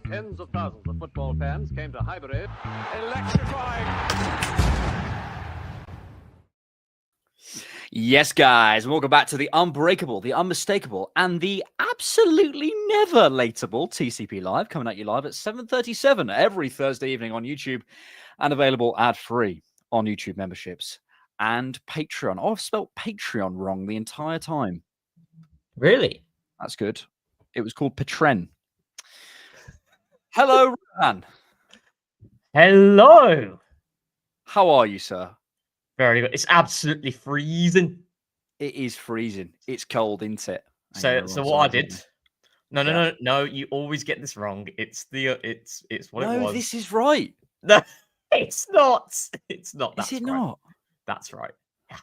Tens of thousands of football fans came to Highbury. Electrifying. Yes, guys, and welcome back to the unbreakable, the unmistakable, and the absolutely never lateable TCP Live, coming at you live at 7:37 every Thursday evening on YouTube, and available ad-free on YouTube memberships and Patreon. Oh, I've spelt Patreon wrong the entire time. Really? That's good. It was called Patren. Hello, Rohan. Hello. How are you, sir? Very good. It's absolutely freezing. It is freezing. It's cold, isn't it? So what I did? No. You always get this wrong. It's what it was. No, this is right. No, it's not. It's not. Is it right. not? That's right.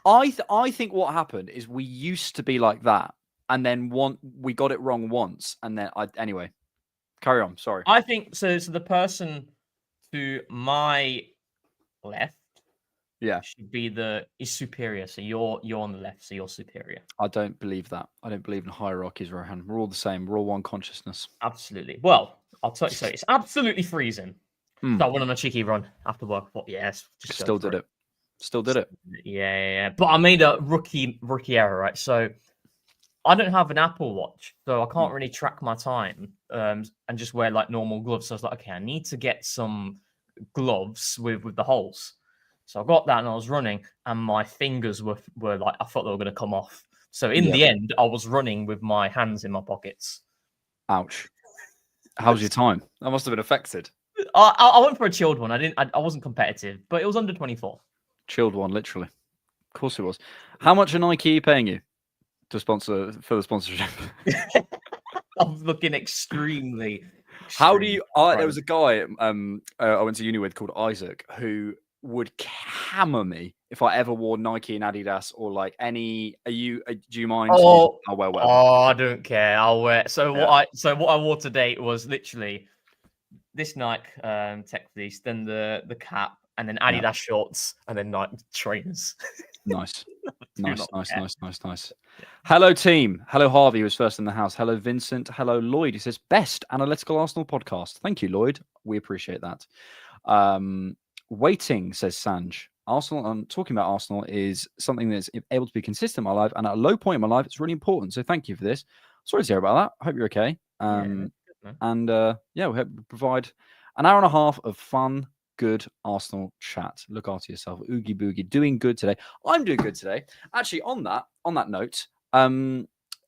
I think what happened is we used to be like that, and then we got it wrong once, and then anyway. Carry on. Sorry. I think so. So the person to my left, should be is superior. So you're on the left, so you're superior. I don't believe that. I don't believe in hierarchies, Rohan. We're all the same. We're all one consciousness. Absolutely. Well, I'll tell you. So it's absolutely freezing. So I went on a cheeky run after work. But yes, Still did it. Yeah. But I made a rookie error, right? So I don't have an Apple Watch, so I can't really track my time and just wear like normal gloves. So I was like, okay, I need to get some gloves with the holes. So I got that and I was running, and my fingers were like, I thought they were going to come off. So in the end, I was running with my hands in my pockets. Ouch. How's your time? That must have been affected. I went for a chilled one. I wasn't competitive, but it was under 24. Chilled one, literally. Of course it was. How much are Nike paying you for the sponsorship? I'm looking extremely. How do you? There was a guy I went to uni with called Isaac who would hammer me if I ever wore Nike and Adidas or like any. Do you mind? Oh, well. I don't care. I'll wear. So what I wore today was literally this Nike Tech Fleece, then the cap, and then Adidas shorts, and then Nike trainers. Nice. Hello, team. Hello, Harvey, who was first in the house. Hello, Vincent. Hello, Lloyd. He says, best analytical Arsenal podcast. Thank you, Lloyd. We appreciate that. Waiting, says Sanj. Arsenal, talking about Arsenal is something that's able to be consistent in my life. And at a low point in my life, it's really important. So thank you for this. Sorry to hear about that. I hope you're okay. We hope we provide an hour and a half of fun, good Arsenal chat. Look after yourself. Oogie boogie. Doing good today. I'm doing good today. Actually, on that note,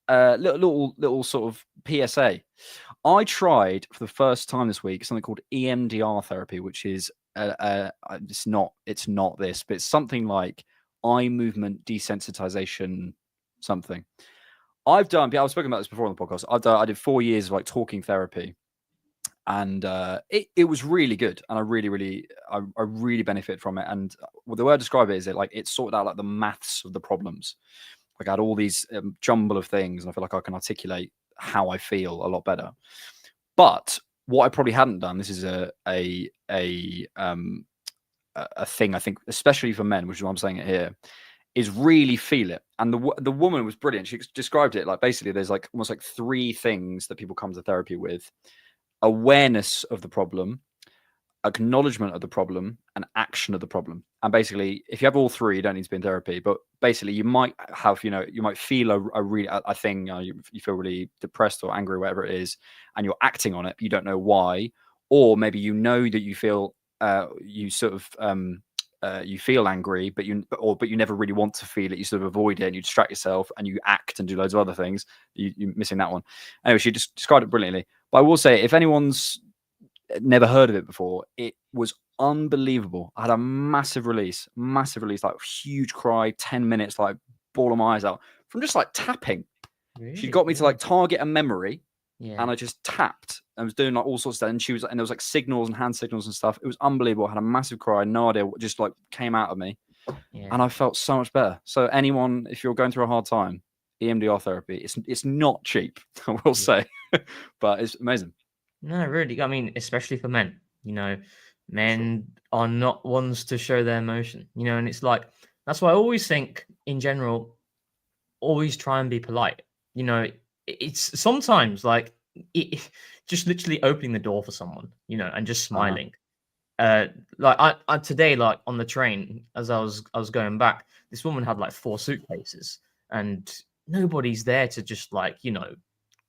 little sort of PSA. I tried for the first time this week something called EMDR therapy, which is it's not this, but it's something like eye movement desensitization something. I've spoken about this before on the podcast. I did 4 years of like talking therapy. And it was really good, and I really benefit from it. And the way I describe it is that like it sorted out like the maths of the problems. Like I had all these jumble of things, and I feel like I can articulate how I feel a lot better. But what I probably hadn't done, this is a thing I think, especially for men, which is why I'm saying it here, is really feel it. And the woman was brilliant. She described it like basically there's like almost like 3 things that people come to therapy with: awareness of the problem, acknowledgement of the problem, and action of the problem. And basically, if you have all 3, you don't need to be in therapy. But basically, you might have, you might feel a thing, you feel really depressed or angry, whatever it is, and you're acting on it, but you don't know why. Or maybe you know that you feel, you feel angry, but you never really want to feel it. You sort of avoid it, and you distract yourself, and you act and do loads of other things. You're missing that one. Anyway, she just described it brilliantly. But I will say, if anyone's never heard of it before, it was unbelievable. I had a massive release, like huge cry, 10 minutes, like bawling my eyes out from just like tapping. Really? She got me to like target a memory, and I just tapped. I was doing like all sorts of stuff, and there was like signals and hand signals and stuff. It was unbelievable. I had a massive cry, no idea what just like came out of me, and I felt so much better. So anyone, if you're going through a hard time, EMDR therapy, it's not cheap, I will say, but it's amazing. No, really. I mean, especially for men, men are not ones to show their emotion, and it's like, that's why I always think in general, always try and be polite. It's sometimes like, just literally opening the door for someone, and just smiling. Like I today, like on the train, as I was going back, this woman had like 4 suitcases, and nobody's there to just like,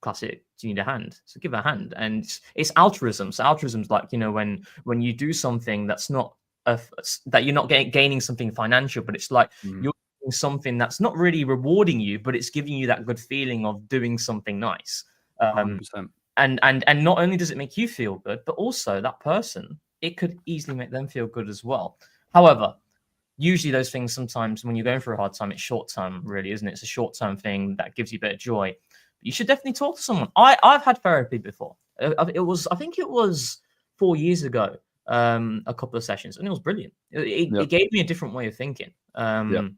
classic, do you need a hand? So give her a hand. And it's altruism. So altruism's like, when you do something that's not that you're not gaining something financial, but it's like you're doing something that's not really rewarding you, but it's giving you that good feeling of doing something nice. 100%. And not only does it make you feel good, but also that person, it could easily make them feel good as well. However, usually those things, sometimes when you're going through a hard time, it's short term, really, isn't it? It's a short term thing that gives you a bit of joy. But you should definitely talk to someone. I've had therapy before. I think it was 4 years ago, a couple of sessions, and it was brilliant. It gave me a different way of thinking, and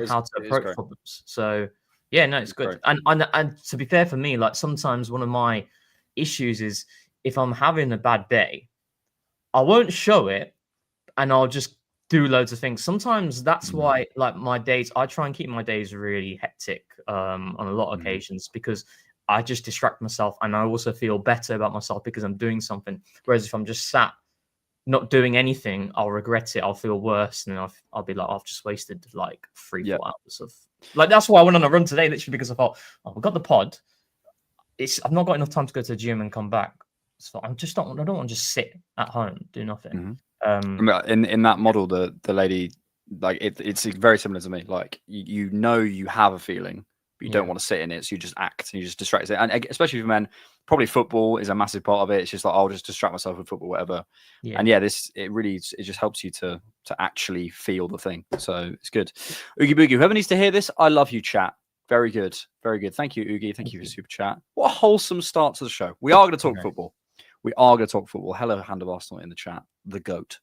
how to approach problems. So yeah, no, it's good. And to be fair for me, like sometimes one of my issues is if I'm having a bad day, I won't show it, and I'll just do loads of things. Sometimes that's why, like my days, I try and keep my days really hectic on a lot of occasions, because I just distract myself, and I also feel better about myself because I'm doing something. Whereas if I'm just sat not doing anything, I'll regret it. I'll feel worse, and I'll be like, I've just wasted like 3-4 hours of like. That's why I went on a run today, literally because I thought, oh, we got the pod. I've not got enough time to go to the gym and come back. So I don't want to just sit at home, do nothing. In that model, the lady, like it's very similar to me. Like you have a feeling, but you don't want to sit in it, so you just act and you just distract it. And especially for men, probably football is a massive part of it. It's just like, I'll just distract myself with football, whatever. And it just helps you to actually feel the thing. So it's good. Oogie Boogie, whoever needs to hear this, I love you, chat. Very good, very good. Thank you, Oogie. Thank you for super chat. What a wholesome start to the show. We are going to talk football. We are going to talk football. Hello, Hand of Arsenal in the chat. The GOAT.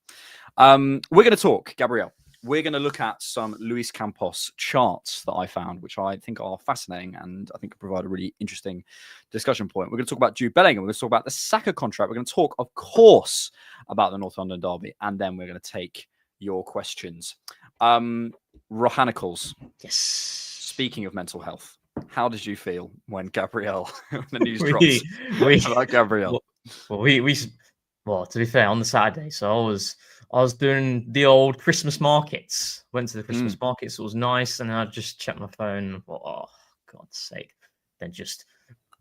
We're going to talk, Gabrielle. We're going to look at some Luis Campos charts that I found, which I think are fascinating and I think could provide a really interesting discussion point. We're going to talk about Jude Bellingham. We're going to talk about the Saka contract. We're going to talk, of course, about the North London derby. And then we're going to take your questions. Rohanicals. Yes. Speaking of mental health, how did you feel when Gabrielle, when the news drops about Gabrielle? Well, to be fair, on the Saturday, so I was doing the old Christmas markets. Went to the Christmas markets. It was nice, and I just checked my phone. And thought, oh, God's sake! Then just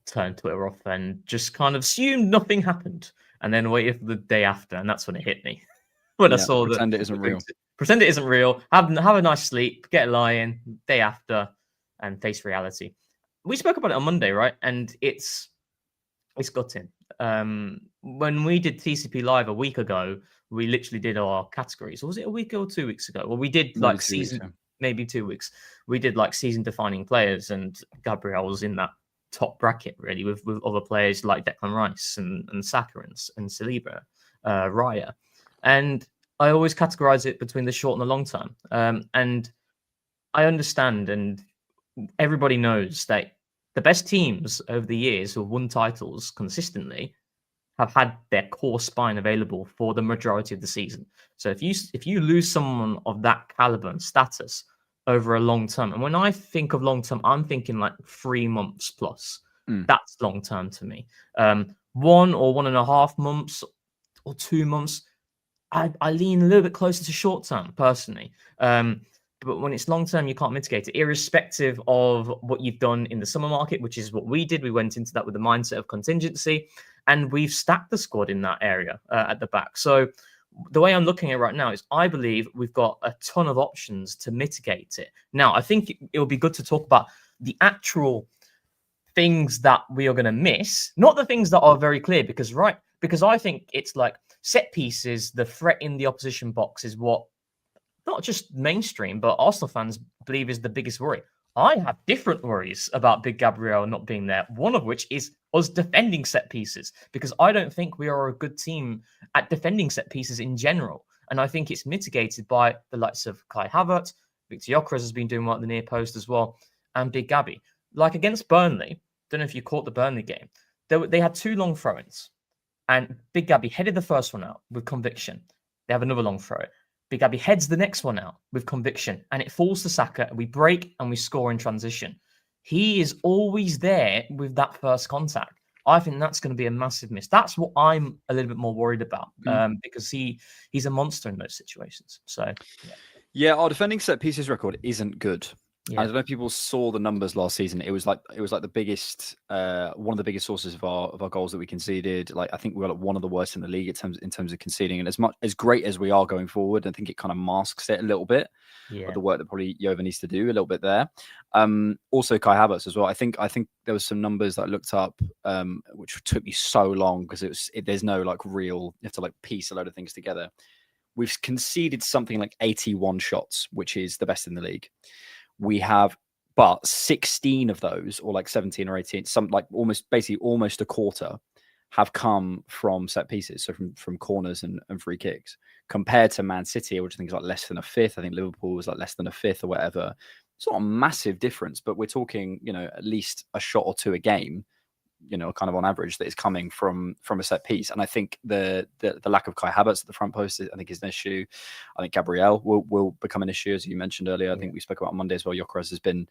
turned Twitter off and just kind of assumed nothing happened, and then waited for the day after, and that's when it hit me. When I saw that, pretend it isn't real. Pretend it isn't real. Have a nice sleep. Get a lie-in. Day after, and face reality. We spoke about it on Monday, right? And it's gutting. When we did TCP Live a week ago, we literally did our categories. Or was it a week or 2 weeks ago? Well, we did like maybe 2 weeks. We did like season-defining players, and Gabriel was in that top bracket, really, with other players like Declan Rice and Saka and Saliba, Raya. And I always categorize it between the short and the long term. And I understand, and everybody knows that the best teams over the years who have won titles consistently have had their core spine available for the majority of the season. So if you lose someone of that caliber and status over a long term, and when I think of long term, I'm thinking like 3 months plus. That's long term to me. 1 or 1.5 months or 2 months, I lean a little bit closer to short term personally. But when it's long term, you can't mitigate it, irrespective of what you've done in the summer market, which is what we did. We went into that with the mindset of contingency, and we've stacked the squad in that area at the back. So the way I'm looking at it right now is I believe we've got a ton of options to mitigate it. Now, I think it will be good to talk about the actual things that we are going to miss, not the things that are very clear, because I think it's like set pieces, the threat in the opposition box is what not just mainstream, but Arsenal fans believe is the biggest worry. I have different worries about Big Gabriel not being there, one of which is us defending set pieces, because I don't think we are a good team at defending set pieces in general. And I think it's mitigated by the likes of Kai Havertz, Victor Gyökeres has been doing well at the near post as well, and Big Gabby. Like against Burnley, don't know if you caught the Burnley game, they had 2 long throw-ins, and Big Gabby headed the first one out with conviction. They have another long throw. Big Gabby heads the next one out with conviction, and it falls to Saka, and we break and we score in transition. He is always there with that first contact. I think that's going to be a massive miss. That's what I'm a little bit more worried about, because he's a monster in those situations. So yeah, our defending set pieces record isn't good. Yeah. I don't know if people saw the numbers last season. It was like the biggest, one of the biggest sources of our goals that we conceded. Like I think we were like one of the worst in the league in terms of conceding. And as great as we are going forward, I think it kind of masks it a little bit. Of the work that probably Jova needs to do a little bit there. Also Kai Havertz as well. I think there was some numbers that I looked up, which took me so long because there's no like real. You have to like piece a load of things together. We've conceded something like 81 shots, which is the best in the league. We have, but 16 of those, or like 17 or 18, some like almost a quarter, have come from set pieces, so from corners and free kicks, compared to Man City, which I think is like less than a fifth. I think Liverpool was like less than a fifth or whatever. It's not a massive difference, but we're talking, at least a shot or two a game, kind of on average, that is coming from a set piece. And I think the lack of Kai Havertz at the front post, I think, is an issue. I think Gabriel will become an issue, as you mentioned earlier. I think we spoke about on Monday as well. Gyökeres has been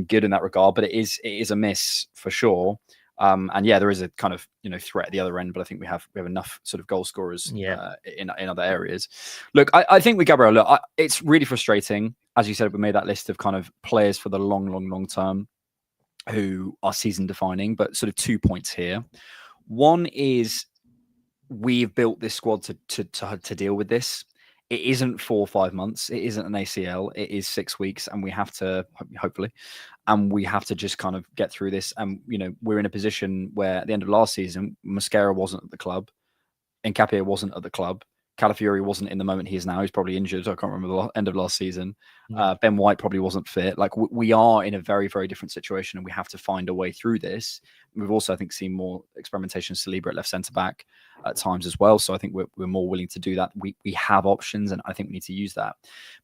good in that regard, but it is a miss for sure. And yeah, there is a kind of threat at the other end, but I think we have enough sort of goal scorers in other areas. Look, I think with Gabriel, it's really frustrating. As you said, we made that list of kind of players for the long term who are season defining, but sort of 2 points here. One is we've built this squad to deal with this. It isn't 4 or 5 months. It isn't an ACL. It is 6 weeks, and we have to hopefully just kind of get through this. And we're in a position where at the end of last season, Mosquera wasn't at the club, Nketiah wasn't at the club, Calafiori wasn't in the moment he is now. He's probably injured. I can't remember the end of last season. Ben White probably wasn't fit. Like we are in a very, very different situation, and we have to find a way through this. We've also, I think, seen more experimentation. Saliba at left centre back at times as well. So I think we're more willing to do that. We have options, and I think we need to use that.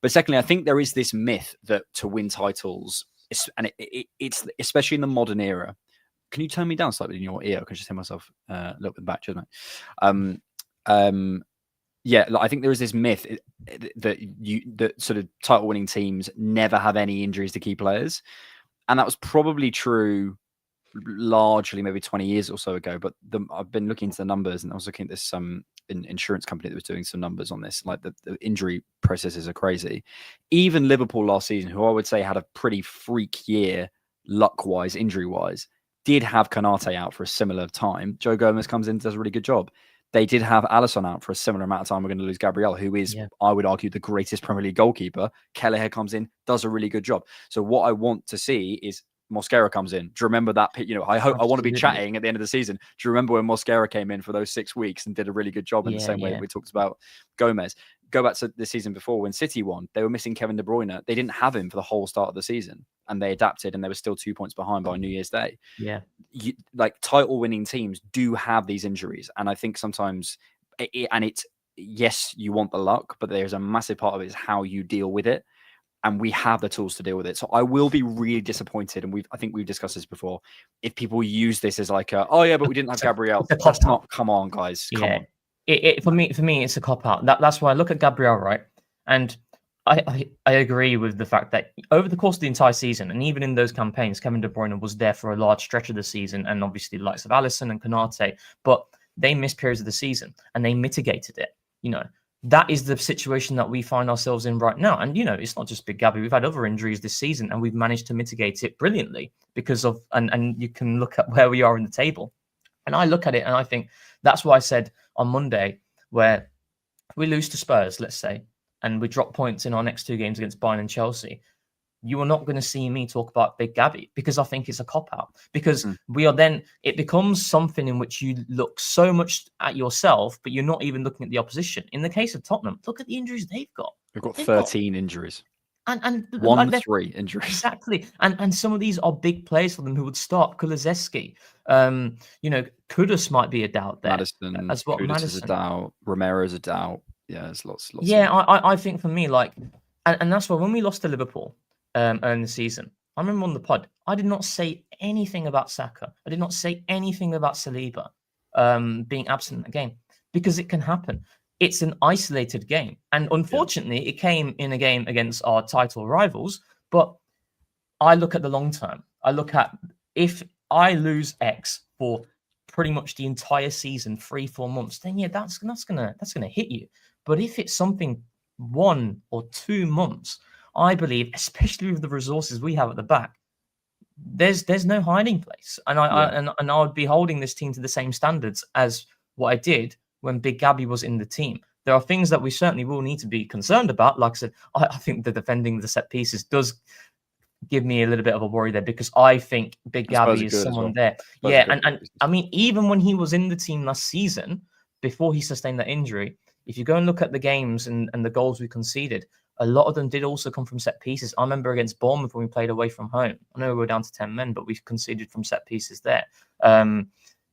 But secondly, I think there is this myth that to win titles, and it's especially in the modern era. Can you turn me down slightly in your ear? I can just hear myself a little bit back, shouldn't I? Yeah, I think there is this myth that sort of title-winning teams never have any injuries to key players, and that was probably true largely maybe 20 years or so ago. But I've been looking into the numbers, and I was looking at this insurance company that was doing some numbers on this. Like the injury processes are crazy. Even Liverpool last season, who I would say had a pretty freak year luck-wise, injury-wise, did have Konate out for a similar time. Joe Gomez comes in and does a really good job. They did have Alisson out for a similar amount of time. We're going to lose Gabriel, who is, I would argue, the greatest Premier League goalkeeper. Kelleher comes in, does a really good job. So what I want to see is Mosquera comes in. Do you remember that? I want to be chatting at the end of the season. Do you remember when Mosquera came in for those 6 weeks and did a really good job in the same way that we talked about Gomez? Go back to the season before when City won. They were missing Kevin De Bruyne. They didn't have him for the whole start of the season, and they adapted, and they were still 2 points behind by New Year's Day. Yeah, like title-winning teams do have these injuries, and I think sometimes yes, you want the luck, but there's a massive part of it is how you deal with it. And we have the tools to deal with it. So I will be really disappointed. And I think we've discussed this before. If people use this as like, but we didn't have Gabriel. That's not, come on, guys. Come on. For me, it's a cop-out. That's why I look at Gabriel, right? And I agree with the fact that over the course of the entire season, and even in those campaigns, Kevin De Bruyne was there for a large stretch of the season, and obviously the likes of Alisson and Konate, but they missed periods of the season, and they mitigated it. That is the situation that we find ourselves in right now. And, it's not just Big Gabby. We've had other injuries this season, and we've managed to mitigate it brilliantly because of, and you can look at where we are in the table. And I look at it and I think that's why I said on Monday, where we lose to Spurs, let's say, and we drop points in our next 2 games against Bayern and Chelsea, you are not going to see me talk about Big Gabby because I think it's a cop-out. Because it becomes something in which you look so much at yourself, but you're not even looking at the opposition. In the case of Tottenham, look at the injuries they've got. They've got 13 injuries. And 3 injuries. Exactly. And some of these are big players for them who would start. Kulusevski, Kudus might be a doubt there. Madison, as well. Kudus is a doubt. Romero's a doubt. Yeah, there's lots. Yeah, I think for me, and that's why when we lost to Liverpool early in the season, I remember on the pod, I did not say anything about Saka. I did not say anything about Saliba being absent in the game because it can happen. It's an isolated game. And unfortunately, it came in a game against our title rivals. But I look at the long term. I look at if I lose X for pretty much the entire season, 3-4 months, then yeah, that's gonna hit you. But if it's something 1 or 2 months, I believe, especially with the resources we have at the back, there's no hiding place. And I would be holding this team to the same standards as what I did when Big Gabby was in the team. There are things that we certainly will need to be concerned about. Like I said, I think the defending the set pieces does give me a little bit of a worry there, because I think Big Gabby is someone there. Yeah, and I mean, even when he was in the team last season, before he sustained that injury, if you go and look at the games and the goals we conceded, a lot of them did also come from set pieces. I remember against Bournemouth when we played away from home. I know we were down to 10 men, but we conceded from set pieces there.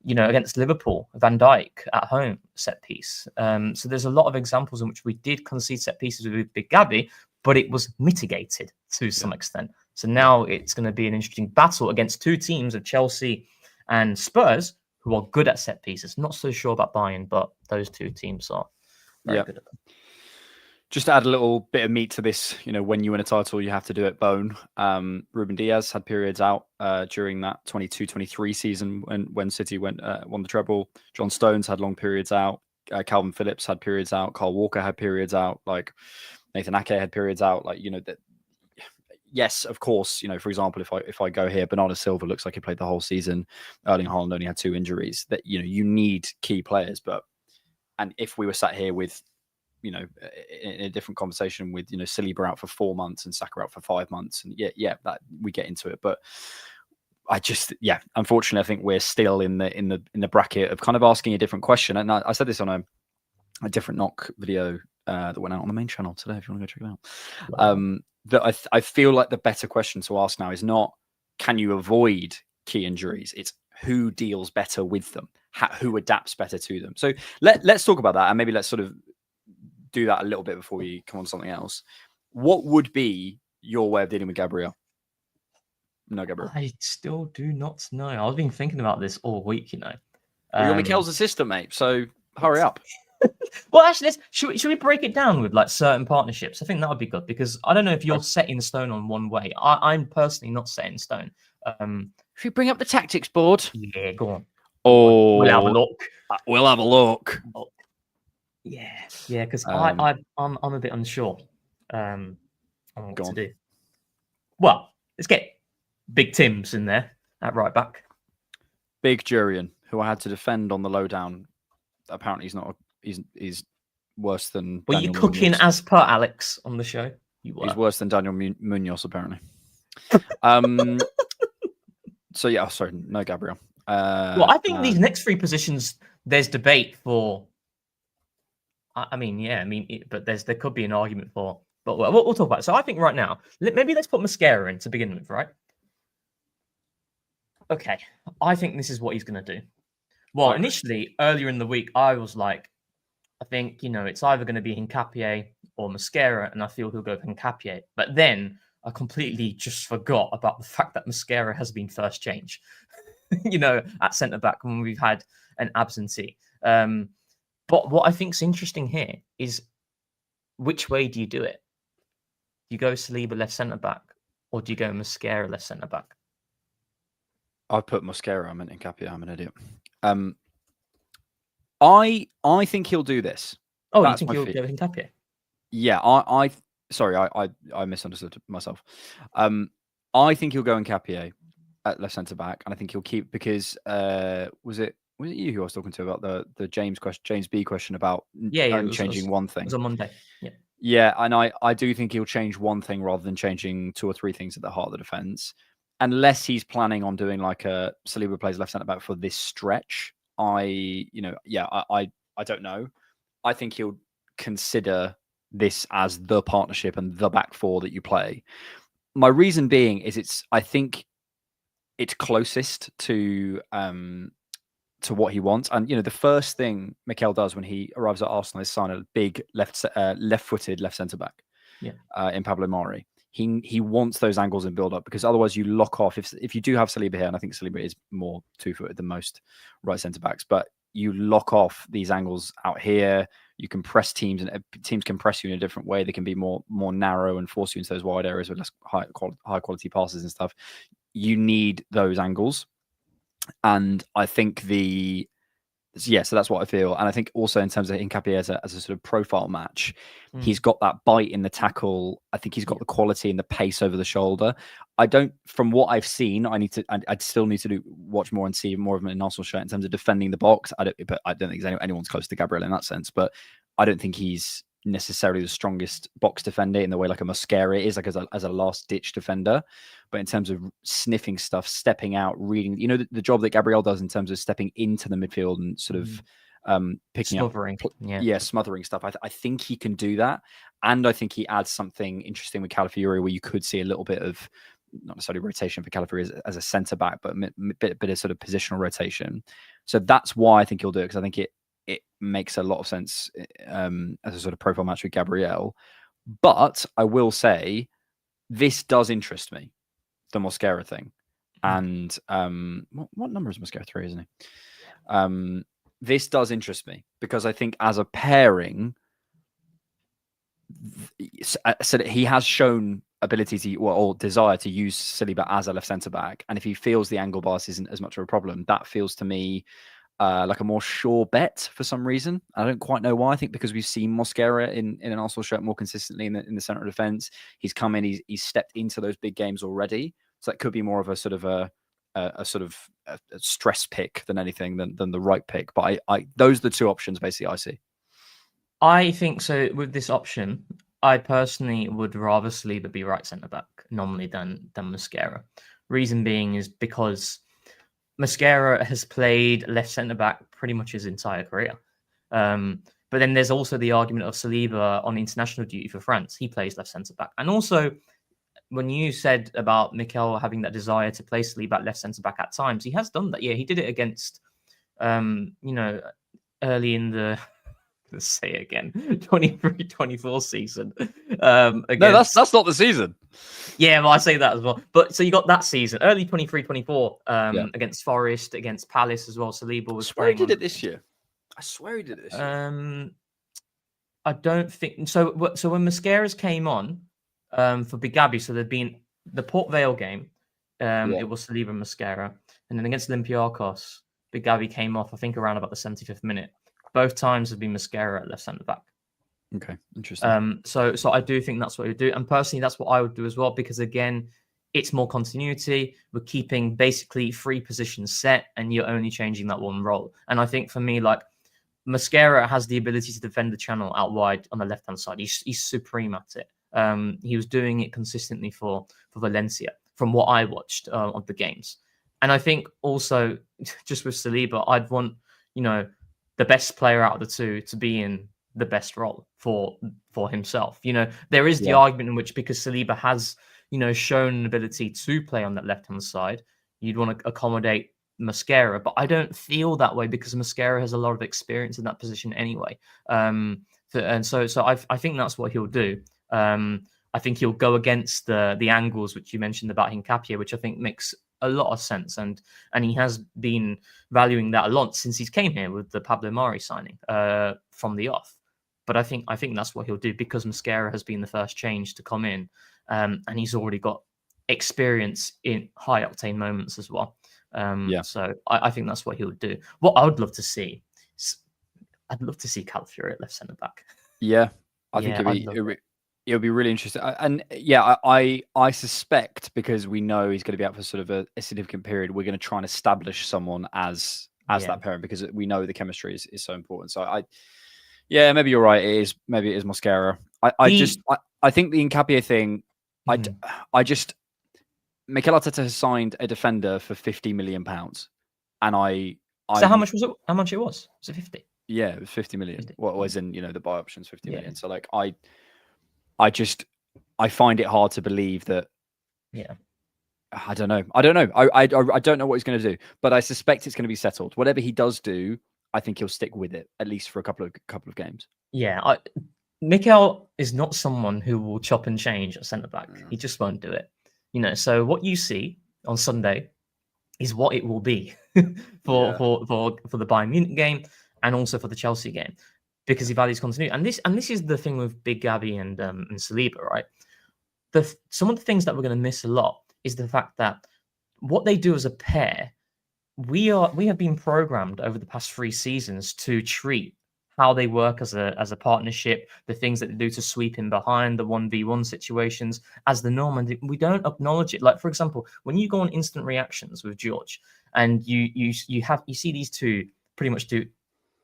Against Liverpool, Van Dijk at home, set piece. So there's a lot of examples in which we did concede set pieces with Big Gabby, but it was mitigated to some extent. So now it's going to be an interesting battle against two teams of Chelsea and Spurs, who are good at set pieces. Not so sure about Bayern, but those two teams are very good at them. Just to add a little bit of meat to this, when you win a title, you have to do it bone. Ruben Diaz had periods out during that 22-23 season when City won the treble. John Stones had long periods out. Calvin Phillips had periods out. Kyle Walker had periods out. Like Nathan Ake had periods out. That. Yes, of course. For example, if I go here, Bernardo Silva looks like he played the whole season. Erling Haaland only had 2 injuries. That you need key players, and if we were sat here with in a different conversation with Saliba out for 4 months and Saka out for 5 months, and that we get into it. But unfortunately, I think we're still in the bracket of kind of asking a different question. And I said this on a different knock video that went out on the main channel today. If you want to go check it out, that I feel like the better question to ask now is not can you avoid key injuries? It's who deals better with them, who adapts better to them. So let's talk about that, and maybe let's sort of do that a little bit before we come on to something else. What would be your way of dealing with Gabriel? No, Gabriel. I still do not know. I've been thinking about this all week, You're Mikel's assistant, mate, so hurry up. Well, actually, should we break it down with like certain partnerships? I think that would be good, because I don't know if you're set in stone on one way. I'm personally not set in stone. If you bring up the tactics board. Yeah, go on. Oh, we'll have a look. We'll have a look. Yeah, because I'm a bit unsure on what to do. Well, let's get Big Tim's in there at right back. Big Jurian, who I had to defend on the lowdown. Apparently, he's not. He's worse than. Were Daniel you cooking Munoz. as per Alex on the show? You were. He's worse than Daniel Munoz, apparently. So yeah, sorry, no Gabriel. Well, I think these next 3 positions, there's debate for. But there could be an argument for. But we'll talk about it. So I think right now, maybe let's put Mascara in to begin with, right? Okay, I think this is what he's going to do. Well, initially, earlier in the week, I was like, I think, it's either going to be Hincapié or Mascara, and I feel he'll go for Hincapié. But then I completely just forgot about the fact that Mascara has been first change, at centre-back when we've had an absentee. But what I think's interesting here is which way do you do it? Do you go Saliba left centre-back, or do you go Mascara left centre-back? I put Mascara. I meant Hincapié. I'm an idiot. I think he'll do this. Oh, you think he'll go Hincapié? Yeah, I misunderstood myself. I think he'll go Hincapié at left centre back, and I think he'll keep because was it you who I was talking to about the James B question about changing one thing? It was on Monday. Yeah, and I do think he'll change one thing rather than changing 2 or 3 things at the heart of the defence. Unless he's planning on doing like a Saliba plays left centre back for this stretch, I don't know. I think he'll consider this as the partnership and the back 4 that you play. My reason being is I think it's closest to what he wants. And the first thing Mikel does when he arrives at Arsenal is sign a big left-footed left centre back. In Pablo Mari. He wants those angles and build up, because otherwise you lock off. If you do have Saliba here, and I think Saliba is more 2-footed than most right centre backs, but you lock off these angles out here. You can press teams, and teams can press you in a different way. They can be more narrow and force you into those wide areas with less high quality passes and stuff. You need those angles. And I think so that's what I feel. And I think also in terms of Hincapié as a sort of profile match, he's got that bite in the tackle. I think he's got the quality and the pace over the shoulder. From what I've seen, I'd still need to watch more and see more of him in an Arsenal shirt in terms of defending the box. But I don't think anyone's close to Gabriel in that sense. But I don't think he's necessarily the strongest box defender in the way like a Mosquera is, like as a last ditch defender. But in terms of sniffing stuff, stepping out, reading, the job that Gabriel does in terms of stepping into the midfield and sort of picking smothering. up, smothering stuff. I think he can do that, and I think he adds something interesting with Calafiori, where you could see a little bit of not necessarily rotation for Calafiori as a centre back, but a bit of sort of positional rotation. So that's why I think he'll do it, because I think it makes a lot of sense as a sort of profile match with Gabriel. But I will say this does interest me, the Mosquera thing. And what number is Mosquera? 3, isn't he? This does interest me because I think as a pairing, so he has shown ability or desire to use Saliba as a left centre back, and if he feels the angle pass isn't as much of a problem, that feels to me like a more sure bet for some reason. I don't quite know why. I think because we've seen Mosquera in an Arsenal shirt more consistently in the centre of defence. He's come in, he's stepped into those big games already, so that could be more of a sort of a stress pick than anything than the right pick. But I those are the two options basically I see. I think so. With this option, I personally would rather Saliba be right centre back normally than Mosquera. Reason being is because Mosquera has played left centre back pretty much his entire career. But then there's also the argument of Saliba on international duty for France. He plays left centre back. And also, when you said about Mikel having that desire to play Saliba at left centre back at times, he has done that. Yeah, he did it against, early in the, let's say it again, 23-24 season. No, that's not the season. Yeah, well, I say that as well. But so you got that season, early 23-24, against Forest, against Palace as well. Saliba was playing. I swear he did it this year. I swear he did it this year. I don't think so. So when Mosquera's came on for Big Gabby, so there'd been the Port Vale game. It was Saliba and Mosquera, and then against Olympiacos, Big Gabby came off. I think around about the 75th minute. Both times have been Mosquera at left centre back. Okay, interesting. So I do think that's what you do, and personally, that's what I would do as well, because again, it's more continuity. We're keeping basically 3 positions set, and you're only changing that one role. And I think for me, like Mosquera has the ability to defend the channel out wide on the left hand side. He's supreme at it. He was doing it consistently for Valencia, from what I watched of the games. And I think also just with Saliba, I'd want the best player out of the two to be in the best role for himself. There is the argument in which, because Saliba has, shown an ability to play on that left-hand side, you'd want to accommodate Mosquera, but I don't feel that way because Mosquera has a lot of experience in that position anyway. So I think that's what he'll do. I think he'll go against the angles which you mentioned about Hincapié, which I think makes a lot of sense, and he has been valuing that a lot since he's came here with the Pablo Mari signing from the off. But I think that's what he'll do, because Mosquera has been the first change to come in, and he's already got experience in high octane moments as well. So I think that's what he'll do. What I would love to see, I'd love to see Calafiori at left centre back. Yeah, I think it'll be really interesting. I suspect, because we know he's going to be out for sort of a significant period, we're going to try and establish someone as that parent, because we know the chemistry is so important. So maybe you're right. Maybe it is Mosquera. I think the Hincapié thing. Mikel Arteta has signed a defender for £50 million, and So how much was it? How much it was? Was it 50? Yeah, it was 50 million. What was in the buy options 50 million. So like I find it hard to believe that. Yeah. I don't know. I don't know what he's going to do, but I suspect it's going to be settled. Whatever he does do, I think he'll stick with it, at least for a couple of games. Yeah, Mikel is not someone who will chop and change at centre back. He just won't do it. So what you see on Sunday is what it will be for the Bayern Munich game and also for the Chelsea game, because he values continuity. And this is the thing with Big Gabby and Saliba, right? Some of the things that we're going to miss a lot is the fact that what they do as a pair we have been programmed over the past 3 seasons to treat how they work as a partnership, the things that they do to sweep in behind, the 1v1 situations as the norm, and we don't acknowledge it. Like, for example, when you go on instant reactions with George, and you see these two pretty much do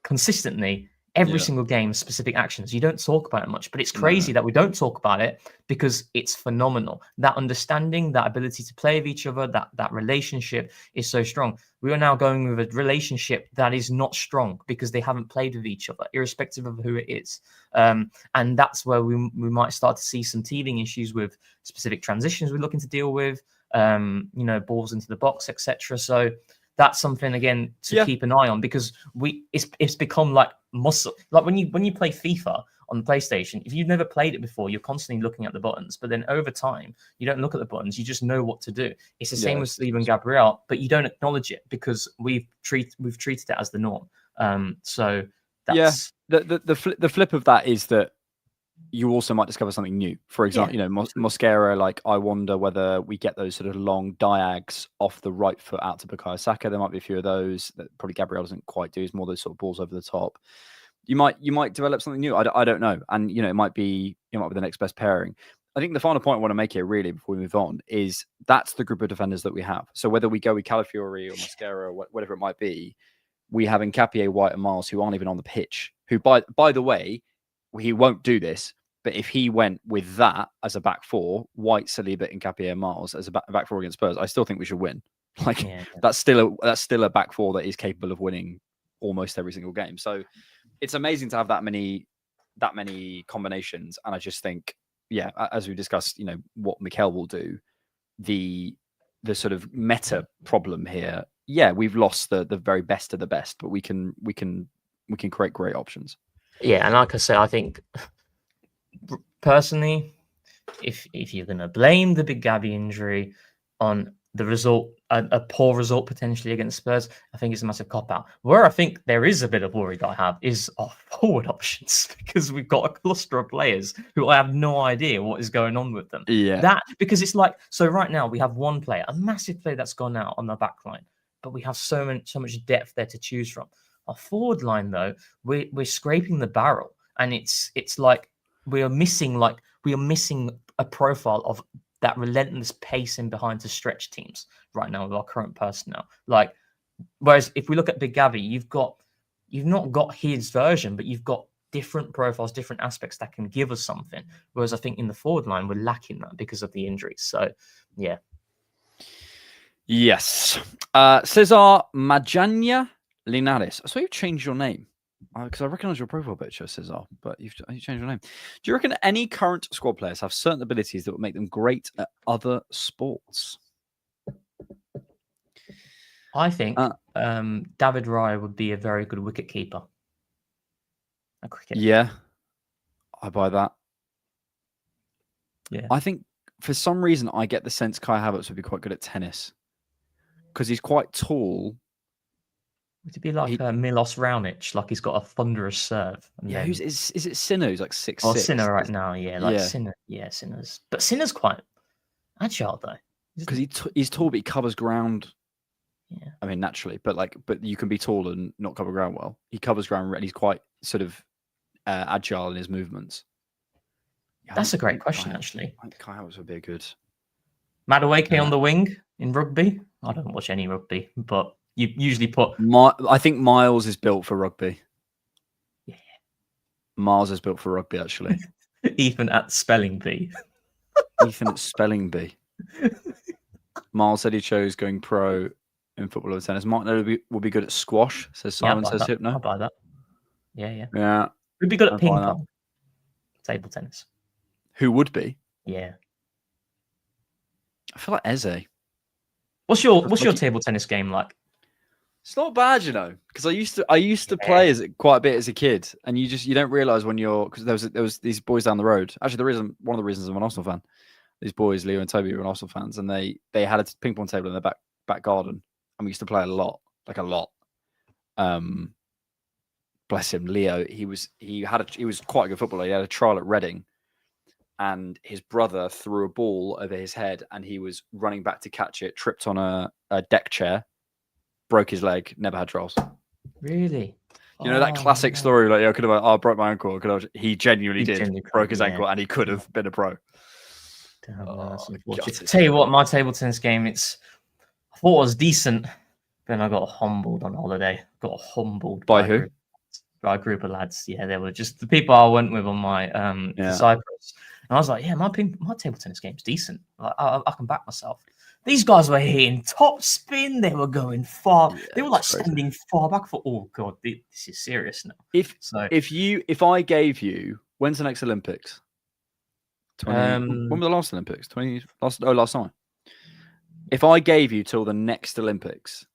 consistently every single game specific actions. You don't talk about it much, but it's crazy that we don't talk about it because it's phenomenal. That understanding, that ability to play with each other, that relationship is so strong. We are now going with a relationship that is not strong because they haven't played with each other, irrespective of who it is. And that's where we might start to see some teething issues with specific transitions we're looking to deal with, balls into the box, etc. So that's something again to keep an eye on, because it's become like muscle. Like when you play FIFA on the PlayStation, if you've never played it before, you're constantly looking at the buttons. But then over time, you don't look at the buttons; you just know what to do. It's the same with Sleeve and Gabriel, but you don't acknowledge it because we've treated it as the norm. So that's the flip of that is that you also might discover something new. For example, Mosquera, like, I wonder whether we get those sort of long diags off the right foot out to Bukayo Saka. There might be a few of those that probably Gabriel doesn't quite do. It's more those sort of balls over the top. You might develop something new. I don't know. And, it might be the next best pairing. I think the final point I want to make here, really, before we move on, is that's the group of defenders that we have. So whether we go with Calafiori or Mosquera or whatever it might be, we have Nkapie, White and Miles who aren't even on the pitch, who, by the way, he won't do this. But if he went with that as a back four, White, Saliba, Nkapie, and Miles as a back four against Spurs, I still think we should win. That's still a back four that is capable of winning almost every single game. So it's amazing to have that many combinations. And I just think, as we discussed, what Mikel will do, the sort of meta problem here. Yeah, we've lost the very best of the best, but we can create great options. Yeah, and like I said, I think personally, if you're going to blame the Big Gabby injury on the result, a poor result potentially against Spurs, I think it's a massive cop-out. Where I think there is a bit of worry that I have is our forward options, because we've got a cluster of players who I have no idea what is going on with them. Because it's like, so right now we have one player, a massive player that's gone out on the back line, but we have so much depth there to choose from. Our forward line, though, we're scraping the barrel, and it's like we are missing a profile of that relentless pacing behind to stretch teams right now with our current personnel. Like, whereas if we look at Big Gabby, you've not got his version, but you've got different profiles, different aspects that can give us something. Whereas I think in the forward line, we're lacking that because of the injuries. So, yeah. Yes. Cesar Majanya Linares. I saw you changed your name. Because I recognise your profile picture, Cesar, but you've changed your name. Do you reckon any current squad players have certain abilities that would make them great at other sports? I think David Raya would be a very good wicket keeper at cricket. Yeah, I buy that. Yeah, I think for some reason I get the sense Kai Havertz would be quite good at tennis because he's quite tall. Would it be like Milos Raonic? Like, he's got a thunderous serve. And then... is it Sinner who's like 6'6"? Oh, Sinner right now, Sinner. Yeah, Sinner's. But Sinner's quite agile though. Because he's tall, but he covers ground. Yeah. I mean, naturally, but you can be tall and not cover ground well. He covers ground and he's quite sort of agile in his movements. Yeah, that's a great question, actually. I think Kai Havertz would be a good. Madueke on the wing in rugby. I don't watch any rugby, but you usually put. I think Miles is built for rugby. Yeah. Miles is built for rugby, actually. Ethan at spelling bee. Ethan at spelling bee. Miles said he chose going pro in football over tennis. Martin will be good at squash, says Simon. Says Hypno. I'll buy that. Yeah. Yeah. Who'd be good at ping pong? Table tennis. Who would be? Yeah. I feel like Eze. What's your table tennis game like? It's not bad, because I used to play quite a bit as a kid, and you don't realize when you're, because there was these boys down the road. Actually, one of the reasons I'm an Arsenal fan. These boys, Leo and Toby, were Arsenal fans, and they had a ping pong table in their back garden, and we used to play a lot. Bless him, Leo. He was quite a good footballer. He had a trial at Reading, and his brother threw a ball over his head, and he was running back to catch it, tripped on a deck chair, broke his leg, never had trials. Really? You know that classic story, like, I could have, I broke my ankle. He genuinely did, broke his ankle, and he could have been a pro. Damn, that's God, unfortunate. it's Tell you what, my table tennis game, I thought it was decent, then I got humbled on holiday. Got humbled by who? By a group of lads. Yeah, they were just the people I went with on my to Cyprus, and I was like, yeah, my table tennis game's decent. Like, I can back myself. These guys were hitting top spin. They were going far. Yeah, they were like standing far back. For oh god, this is serious now. If I gave you, when's the next Olympics? When were the last Olympics? Last summer. If I gave you till the next Olympics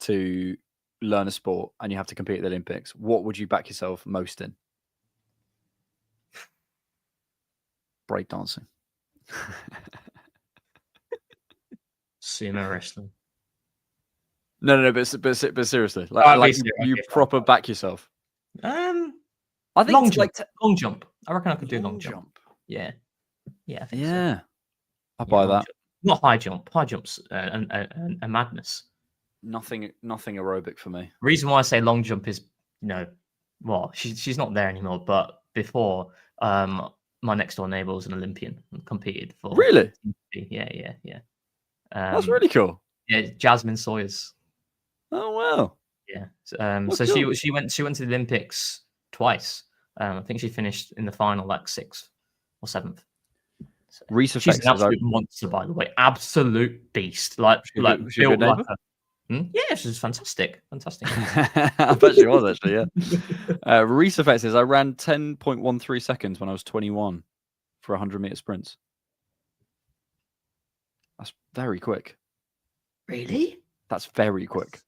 to learn a sport and you have to compete at the Olympics, what would you back yourself most in? Breakdancing. Sumo wrestling. No, but seriously, like you proper back yourself. I think long jump. Long jump. I reckon I could do long jump. Yeah, I think so. I buy that. Not high jump. High jump's a madness. Nothing aerobic for me. Reason why I say long jump is, well, she's not there anymore. But before, my next door neighbor was an Olympian and competed for. Really? Yeah. That's really cool. Yeah, Jasmine Sawyers. Oh wow. Yeah. So cool. she went to the Olympics twice. I think she finished in the final like 6th or 7th. So she's an absolute monster, by the way. Absolute beast. Like built like a. Yeah, she's fantastic. I bet she was actually. Yeah. Reese Effect says I ran 10.13 seconds when I was 21 for 100-meter sprints. That's very quick. Really? That's very quick.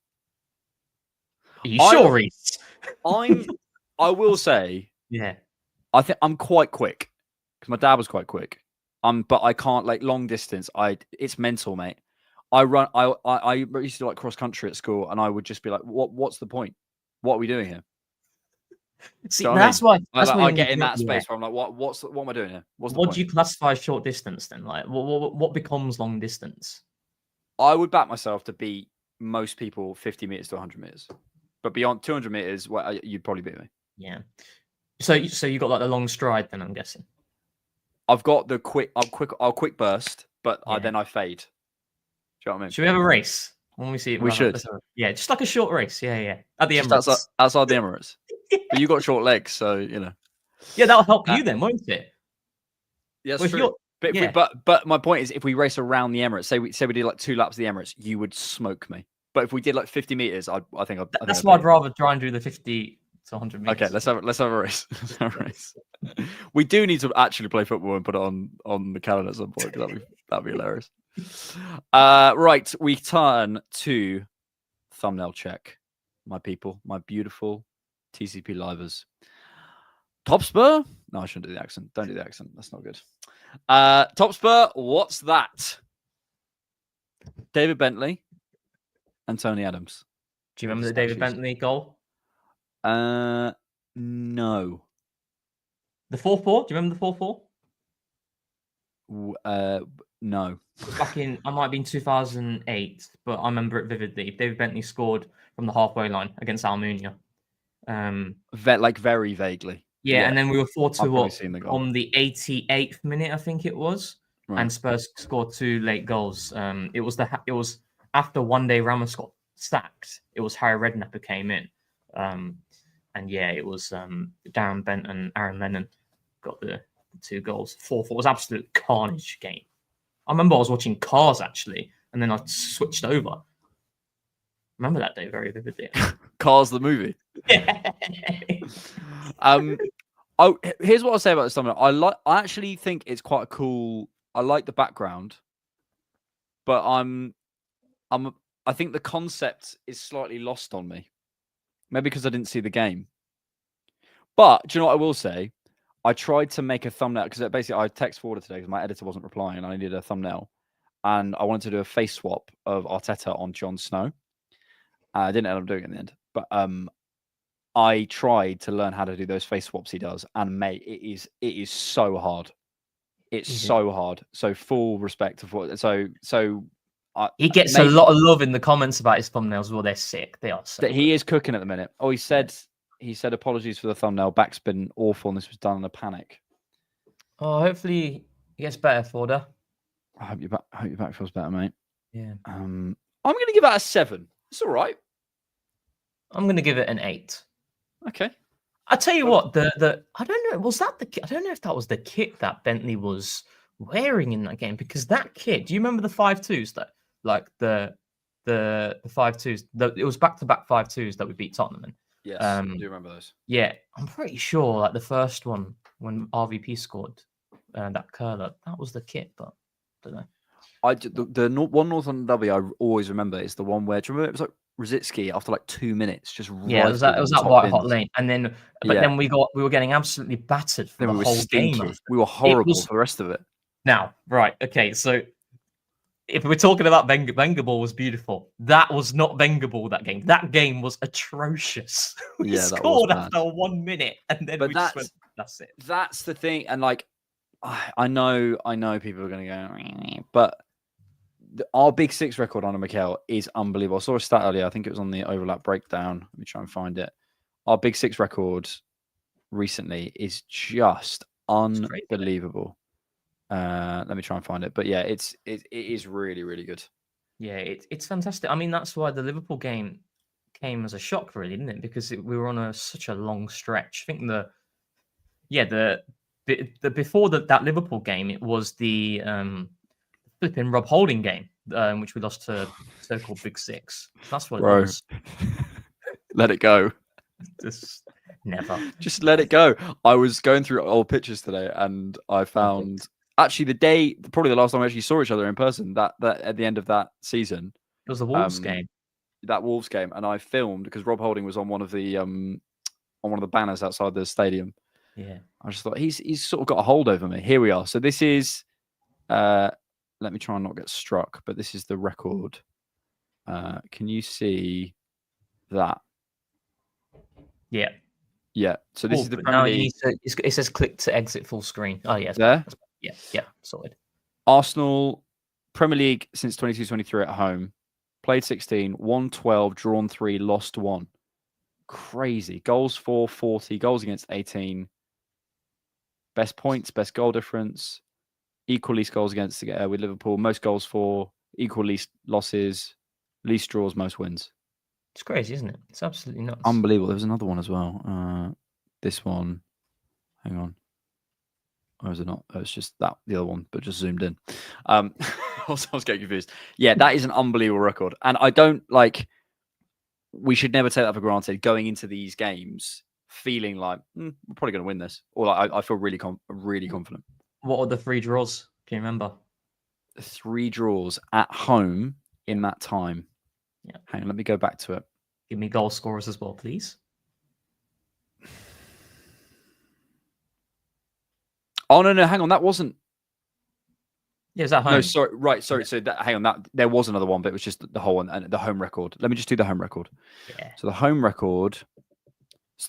Are you sure, Reese? I will say. Yeah. I think I'm quite quick because my dad was quite quick. But I can't like long distance. It's mental, mate. I used to do like cross country at school, and I would just be like, "What's the point? What are we doing here?" See, that's why I get in that space where I'm like, "What am I doing here? What do you classify as short distance then? Like, what becomes long distance? I would back myself to beat most people 50 meters to 100 meters, but beyond 200 meters, you'd probably beat me. Yeah. So you got like the long stride then, I'm guessing. I've got the I'll quick burst, but then I fade. Do you know what I mean? Should we have a race when we see it? We should. Yeah, just like a short race. Yeah. At the Emirates. Outside the Emirates. But you got short legs, so you know. Yeah, that'll help you then, won't it? Yeah, that's true. But my point is, if we race around the Emirates, say we did like 2 laps of the Emirates, you would smoke me. But if we did like 50 meters, I think that's why I'd rather try and do the 50 to 100 meters. Okay, let's have a race. We do need to actually play football and put it on the calendar at some point. That'd be hilarious. Right, we turn to thumbnail check, my people, my beautiful TCP livers. TOPSPUR? No, I shouldn't do the accent. Don't do the accent. That's not good. TOPSPUR, what's that? David Bentley and Tony Adams. Do you remember the David Bentley goal? No. The 4-4? Do you remember the 4-4? No. Back in, I might have been 2008, but I remember it vividly. David Bentley scored from the halfway line against Almunia. Very vaguely. Yeah, and then we were 4-2 up on the 88th minute, I think it was. Right. And Spurs scored 2 late goals. It was after one day Ramos got sacked. It was Harry Redknapp who came in. And yeah, it was Darren Bent and Aaron Lennon got the 2 goals. 4-4 was absolute carnage game. I remember I was watching Cars actually, and then I switched over. Remember that day very vividly. Cars the movie. Yeah. Here's what I'll say about this thumbnail. I actually think it's quite a cool. I like the background, but I think the concept is slightly lost on me. Maybe because I didn't see the game. But do you know what I will say? I tried to make a thumbnail because basically I text forwarded today because my editor wasn't replying and I needed a thumbnail. And I wanted to do a face swap of Arteta on Jon Snow. I didn't end up doing it in the end. But I tried to learn how to do those face swaps he does. And mate, it is so hard. It's so hard. So full respect of what. So He gets a lot of love in the comments about his thumbnails. Well, they're sick. They are sick. He is cooking at the minute. Oh, he said apologies for the thumbnail. Back's been awful, and this was done in a panic. Oh, hopefully he gets better, Forder. I hope your back feels better, mate. Yeah. I'm going to give that a 7. It's all right. I'm going to give it an 8. Okay. I tell you what, the I don't know, was that the I don't know if that was the kit that Bentley was wearing in that game, because that kit. Do you remember the 5-2s that the 5-2s? It was back-to-back 5-2s that we beat Tottenham in. Yes, I do remember those. Yeah, I'm pretty sure like the first one when RVP scored that curler, that was the kit, but I don't know. The one North London W I always remember is the one where, do you remember it was like Rosicki after like 2 minutes, just it was that White Hot Lane, and then then we were getting absolutely battered for the whole game. We were horrible for the rest of it. Now, right, okay, so if we're talking about Wenger ball was beautiful, that was not Wenger ball. That game was atrocious. We scored after 1 minute, and then we just went, that's it. That's the thing, and like I know people are going to go, but our Big Six record on a Mikel is unbelievable. I saw a stat earlier. I think it was on the overlap breakdown. Let me try and find it. Our Big Six record recently is just unbelievable. Let me try and find it. But yeah, it is really, really good. Yeah, it's fantastic. I mean, that's why the Liverpool game came as a shock, really, didn't it? Because we were on such a long stretch. I think the before that Liverpool game, it was the flipping Rob Holding game, which we lost to so-called Big Six. That's what it was. Let it go. Just never. Just let it go. I was going through old pictures today, and I found actually probably the last time we actually saw each other in person. That at the end of that season, it was the Wolves game. That Wolves game, and I filmed because Rob Holding was on one of the banners outside the stadium. Yeah, I just thought he's sort of got a hold over me. Here we are. So this is. Let me try and not get struck, but this is the record. Can you see that? Yeah. Yeah. So this is the Premier League. It says click to exit full screen. Oh, yeah. There? Yeah. Sorted. Arsenal, Premier League since 22-23 at home. Played 16, won 12, drawn 3, lost 1. Crazy. Goals for 40, goals against 18. Best points, best goal difference. Equal least goals against with Liverpool. Most goals for, equal least losses. Least draws, most wins. It's crazy, isn't it? It's absolutely nuts. Unbelievable. There was another one as well. This one. Hang on. Or is it not? Oh, it's just the other one, but just zoomed in. I was getting confused. Yeah, that is an unbelievable record. And I don't we should never take that for granted going into these games feeling like we're probably going to win this. Or I feel really confident. What are the 3 draws? Can you remember? 3 draws at home in that time. Yeah. Hang on, let me go back to it. Give me goal scorers as well, please. Oh no, hang on, that wasn't. Yeah, is that home? No, sorry, right, sorry. So hang on, that there was another one, but it was just the whole one and the home record. Let me just do the home record. Yeah. So the home record,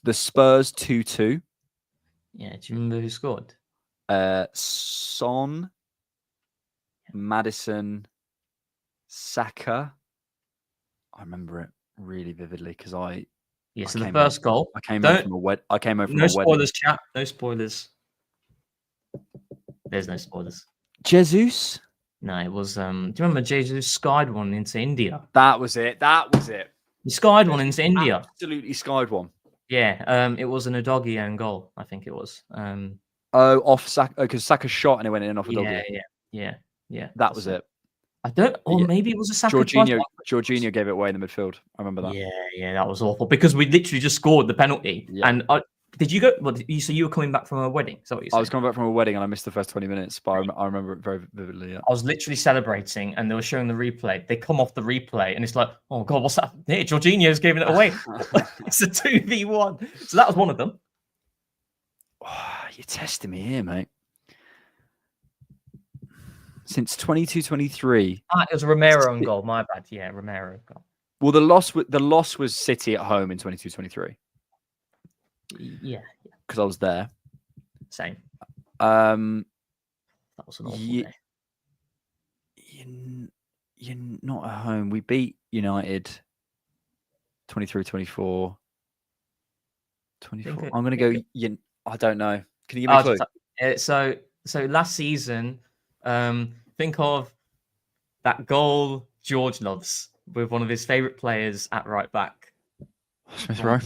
the Spurs 2-2. Yeah, do you remember who scored? Son, Madison, Saka. I remember it really vividly because so the first goal. I came home from a wedding. No spoilers, chat. No spoilers. There's no spoilers. Jesus? No, it was. Do you remember Jesus skied one into India? That was it. He skied one into India. Absolutely skied one. Yeah. It was an Udogie own goal. I think it was. Off Saka because Saka shot and it went in off Udogie. Yeah. That was it. I don't. Or maybe it was a Saka. Jorginho gave it away in the midfield. I remember that. Yeah, that was awful because we literally just scored the penalty. Yeah. And did you go? So you were coming back from a wedding? Is that what you said? I was coming back from a wedding and I missed the first 20 minutes, but I remember it very vividly. Yeah. I was literally celebrating and they were showing the replay. They come off the replay and it's like, oh god, what's that? Hey, Jorginho's giving it away. It's a 2v1. So that was one of them. Oh, you're testing me here, mate. Since 22-23. It was a Romero own goal. My bad. Yeah, Romero goal. Well, the loss was City at home in 22-23. Yeah. Because I was there. Same. That was an awful day. You're not at home. We beat United 23-24. 24. I'm going to go. I don't know. Can you give me a clue? So last season, think of that goal George loves with one of his favourite players at right back. Smith Rowe.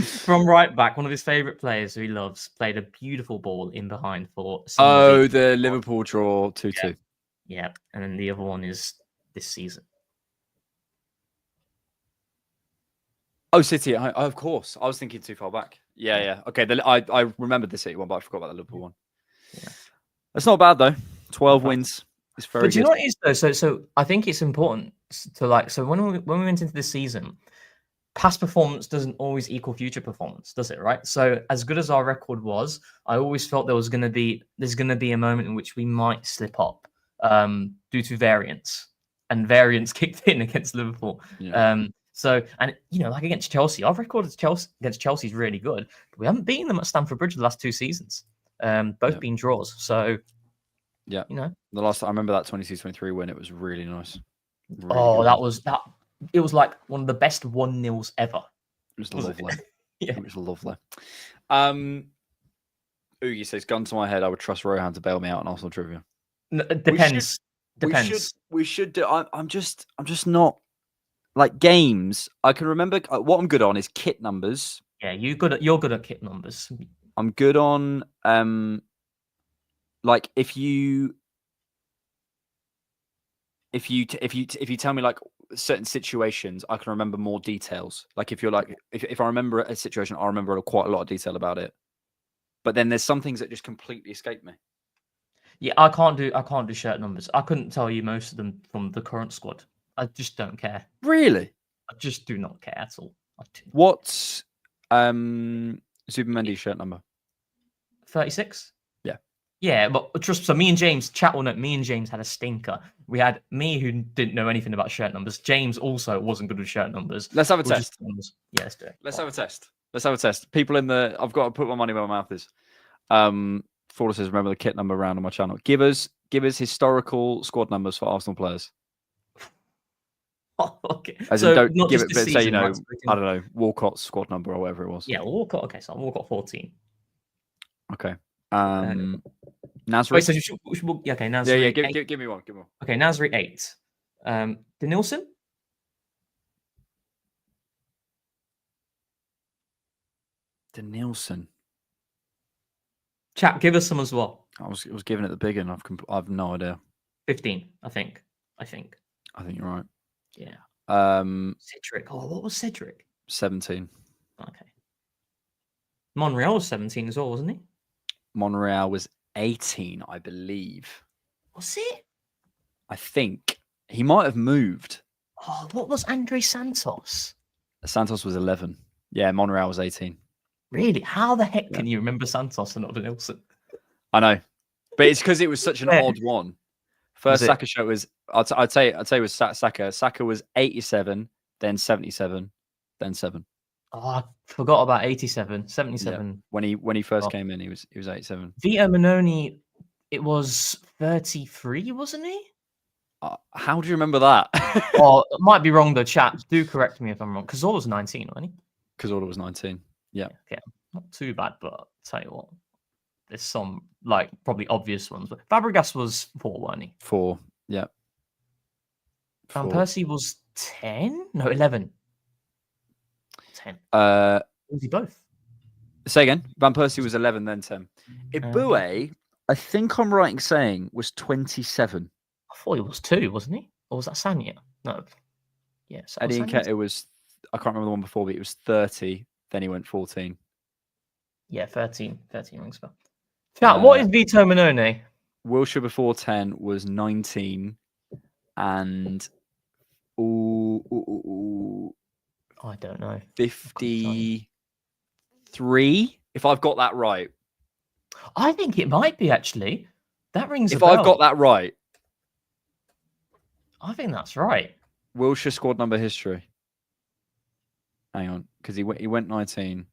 From right back, one of his favourite players who he loves played a beautiful ball in behind for. The Liverpool draw 2-2. Yeah, and then the other one is this season. Oh, City. Of course. I was thinking too far back. Yeah. Okay. I remembered the City one, but I forgot about the Liverpool one. Yeah. That's not bad though. 12 wins. It's very good. But do you know what it is though? So I think it's important to So when we went into this season, past performance doesn't always equal future performance, does it? Right. So as good as our record was, I always felt there's going to be a moment in which we might slip up due to variance, and variance kicked in against Liverpool. Yeah. So, and like against Chelsea, our record against Chelsea is really good, but we haven't beaten them at Stamford Bridge the last 2 seasons. Both being draws. So, yeah, the last time I remember that 22-23 win, it was really nice. Really it was like one of the best 1-0s ever. It was lovely. Yeah, it was lovely. Oogie says, gun to my head, I would trust Rohan to bail me out on Arsenal trivia. It depends. We should do. I'm just not. Like games, I can remember what I'm good on is kit numbers. Yeah, you're good at kit numbers. I'm good on like if you tell me like certain situations, I can remember more details. Like if you're like if I remember a situation, I remember quite a lot of detail about it. But then there's some things that just completely escape me. Yeah, I can't do shirt numbers. I couldn't tell you most of them from the current squad. I just don't care. Really? I just do not care at all. What's Zubimendi's shirt number? 36? Yeah. Yeah, but so me and James, chat will note, me and James had a stinker. We had me who didn't know anything about shirt numbers. James also wasn't good with shirt numbers. Let's have a test. Yeah, let's do it. Let's have a test. People in the I've got to put my money where my mouth is. Fawler says, remember the kit number around on my channel. Give us historical squad numbers for Arsenal players. Oh, okay. As so in, don't not give just it, this but say, season, right? I don't know, Walcott's squad number or whatever it was. Yeah, Walcott. Okay, so Walcott 14. Okay. Nasri. Wait, so okay, Nasri. Yeah, give me one. Okay, Nasri 8. Denilson? Denilson. Chat, give us some as well. I was given it the big one. I've no idea. 15, I think. I think you're right. Yeah. Cedric. Oh, what was Cedric? 17. Okay. Monreal was 17 as well, wasn't he? Monreal was 18, I believe. Was it? I think he might have moved. Oh, what was Andre Santos? Santos was 11. Yeah, Monreal was 18. Really? How the heck can you remember Santos and not Denilson? I know, but it's because it was such an odd one. First Saka show was I'd say it was Saka. Saka was 87, then 77, then 7. Oh, I forgot about 87, 77. Yeah. When he first came in, he was 87. Vito Manoni, it was 33, wasn't he? How do you remember that? Oh, it might be wrong though. Chat, do correct me if I'm wrong. Cazorla was 19, wasn't he? Cazorla was 19. Yeah. Okay, not too bad, but I'll tell you what, there's some like probably obvious ones. But Fabregas was 4, wasn't he? 4. Yeah. Van Persie was 10? No, 11. 10. Was he both? Say again. Van Persie was 11, then 10. Ibue, I think I'm right in saying, was 27. I thought he was 2, wasn't he? Or was that Sanya? No. Yes. Eddie Nketiah was, I can't remember the one before, but it was 30. Then he went 14. Yeah, 13. 13 rings bell. Chat, what is Vito Manone? Wilshere before 10 was 19. And I don't know. 53, if I've got that right. I think it might be actually. That rings a If bell. I've got that right. I think that's right. Wilshere squad number history. Hang on, because he went 19.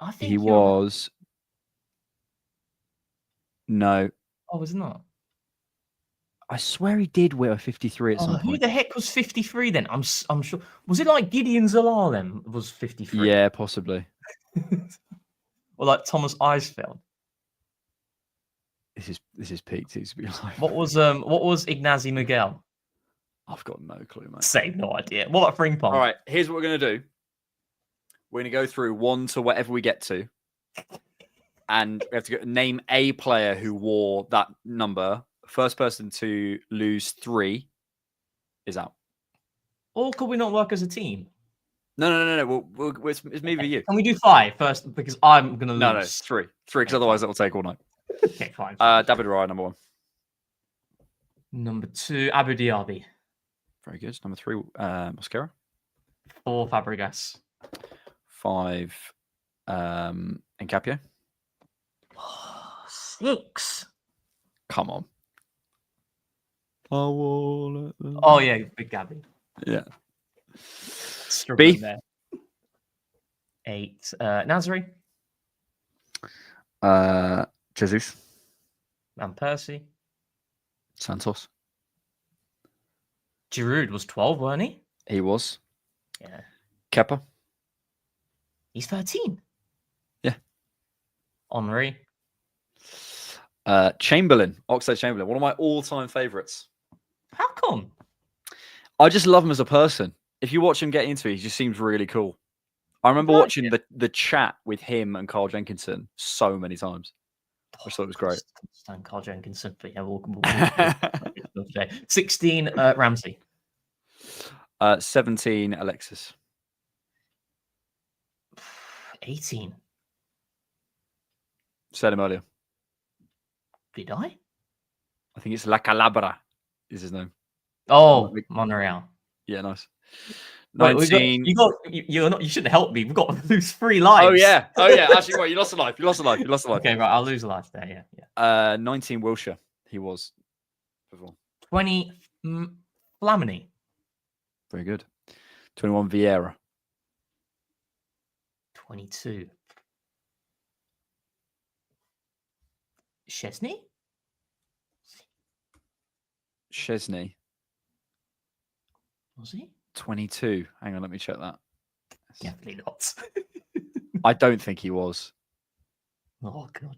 I think he was No. Oh, was it not? I swear he did wear a 53 at some Who point. the heck was 53 then? I'm sure. Was it like Gideon Zalal then? Was 53? Yeah, possibly. Or like Thomas Eisfeld? This is peak TCP live. What was Ignacy Miguel? I've got no clue, mate. Same, no idea. What about Frimpong? All right, here's what we're gonna do. We're gonna go through 1 to whatever we get to, and we have to name a player who wore that number. First person to lose 3 is out. Or could we not work as a team? No. It's me v you. Can we do 5 first? Because I'm gonna lose. No, 3, because otherwise it'll take all night. Okay, fine. David Raya, number 1. Number 2, Abu Dhabi. Very good. Number 3, Mosquera. 4, Fabregas. 5, Encapio. 6. Come on. Oh Yeah, Big Gabby. Yeah. Struggling there. 8, Nasri. Jesus. Van Persie. Santos. Giroud was 12, weren't he? He was. Yeah. Kepa. He's 13. Yeah. Henri. Chamberlain. Oxlade-Chamberlain. One of my all-time favourites. How come? I just love him as a person. If you watch him get into it, he just seems really cool. I remember watching the chat with him and Carl Jenkinson so many times. I thought it was great. Stand Carl Jenkinson, but yeah, we'll 16, Ramsey. 17, Alexis. 18. Said him earlier. Did I? I think it's La Calabra is his name. Oh, Monreal. Yeah, nice. Wait, 19. You shouldn't help me. We've got to lose 3 lives. Oh yeah. Actually, wait, you lost a life. Okay, right. I'll lose a life there. Yeah. 19, Wilshire. He was before. 20, Flamini. Very good. 21, Vieira. 22. Chesney? Chesney. Was he? 22. Hang on, let me check that. Definitely not. I don't think he was. Oh, God.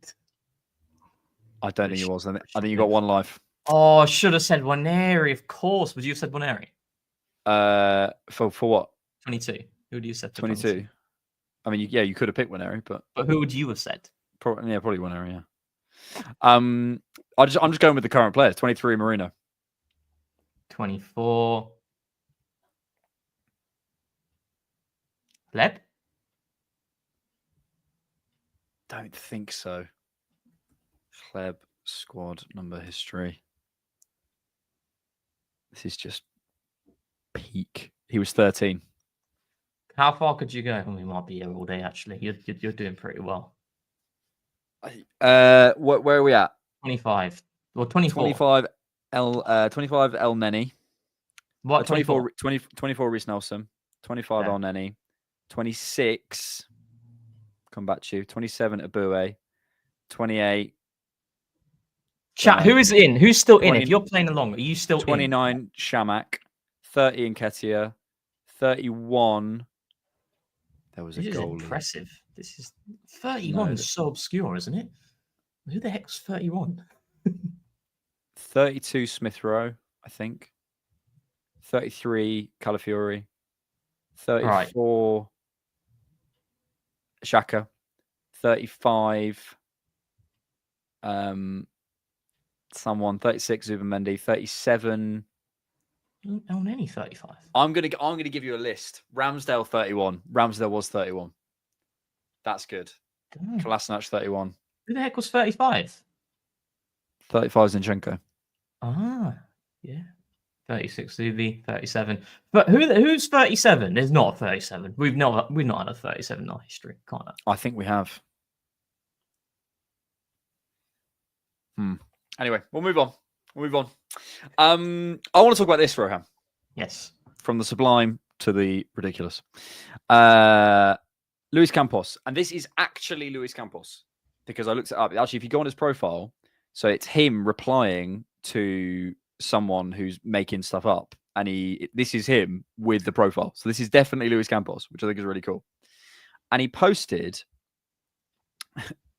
I don't think he was. I think you got 1 life. Oh, I should have said Waneri, of course. Would you have said Waneri? For what? 22. Who would you have said? 22. I mean, you could have picked Waneri, but who would you have said? probably Waneri. Yeah. I'm just going with the current players. 23, Marino. 24. Leb? Don't think so. Kleb squad number history. This is just peak. He was 13. How far could you go? We might be here all day. Actually, you're doing pretty well. Where are we at? 25. Well, 24. 25 El Neni. What? 24 Reece Nelson. 25 Yeah. El Neni. 26. Come back to you. 27 Abue. 28. Chat. Who is in? Who's still in? 20, If you're playing along, are you still 29 in? Shamak. 30 Nketiah. 31. There was a This is goalie. impressive. This is 31. Is so obscure, isn't it? Who the heck's 31? 32 Smith Rowe, I think. 33 Calafiori. 34 Xhaka. 35 someone. 36 Zubimendi. 37. On any 35. I'm gonna give you a list. Ramsdale 31. Ramsdale was 31. That's good. Kolasinac 31. Who the heck was 35? 35 Zinchenko. Ah, yeah. 36 Zubi, 37. But who's 37? There's not a 37. We've not had a 37 in our history. Can't have. I think we have. Anyway, we'll move on. I want to talk about this, Rohan. Yes. From the sublime to the ridiculous. Luis Campos. And this is actually Luis Campos because I looked it up. Actually, if you go on his profile, So it's him replying to someone who's making stuff up, and this is him with the profile. So this is definitely Luis Campos, which I think is really cool. And he posted,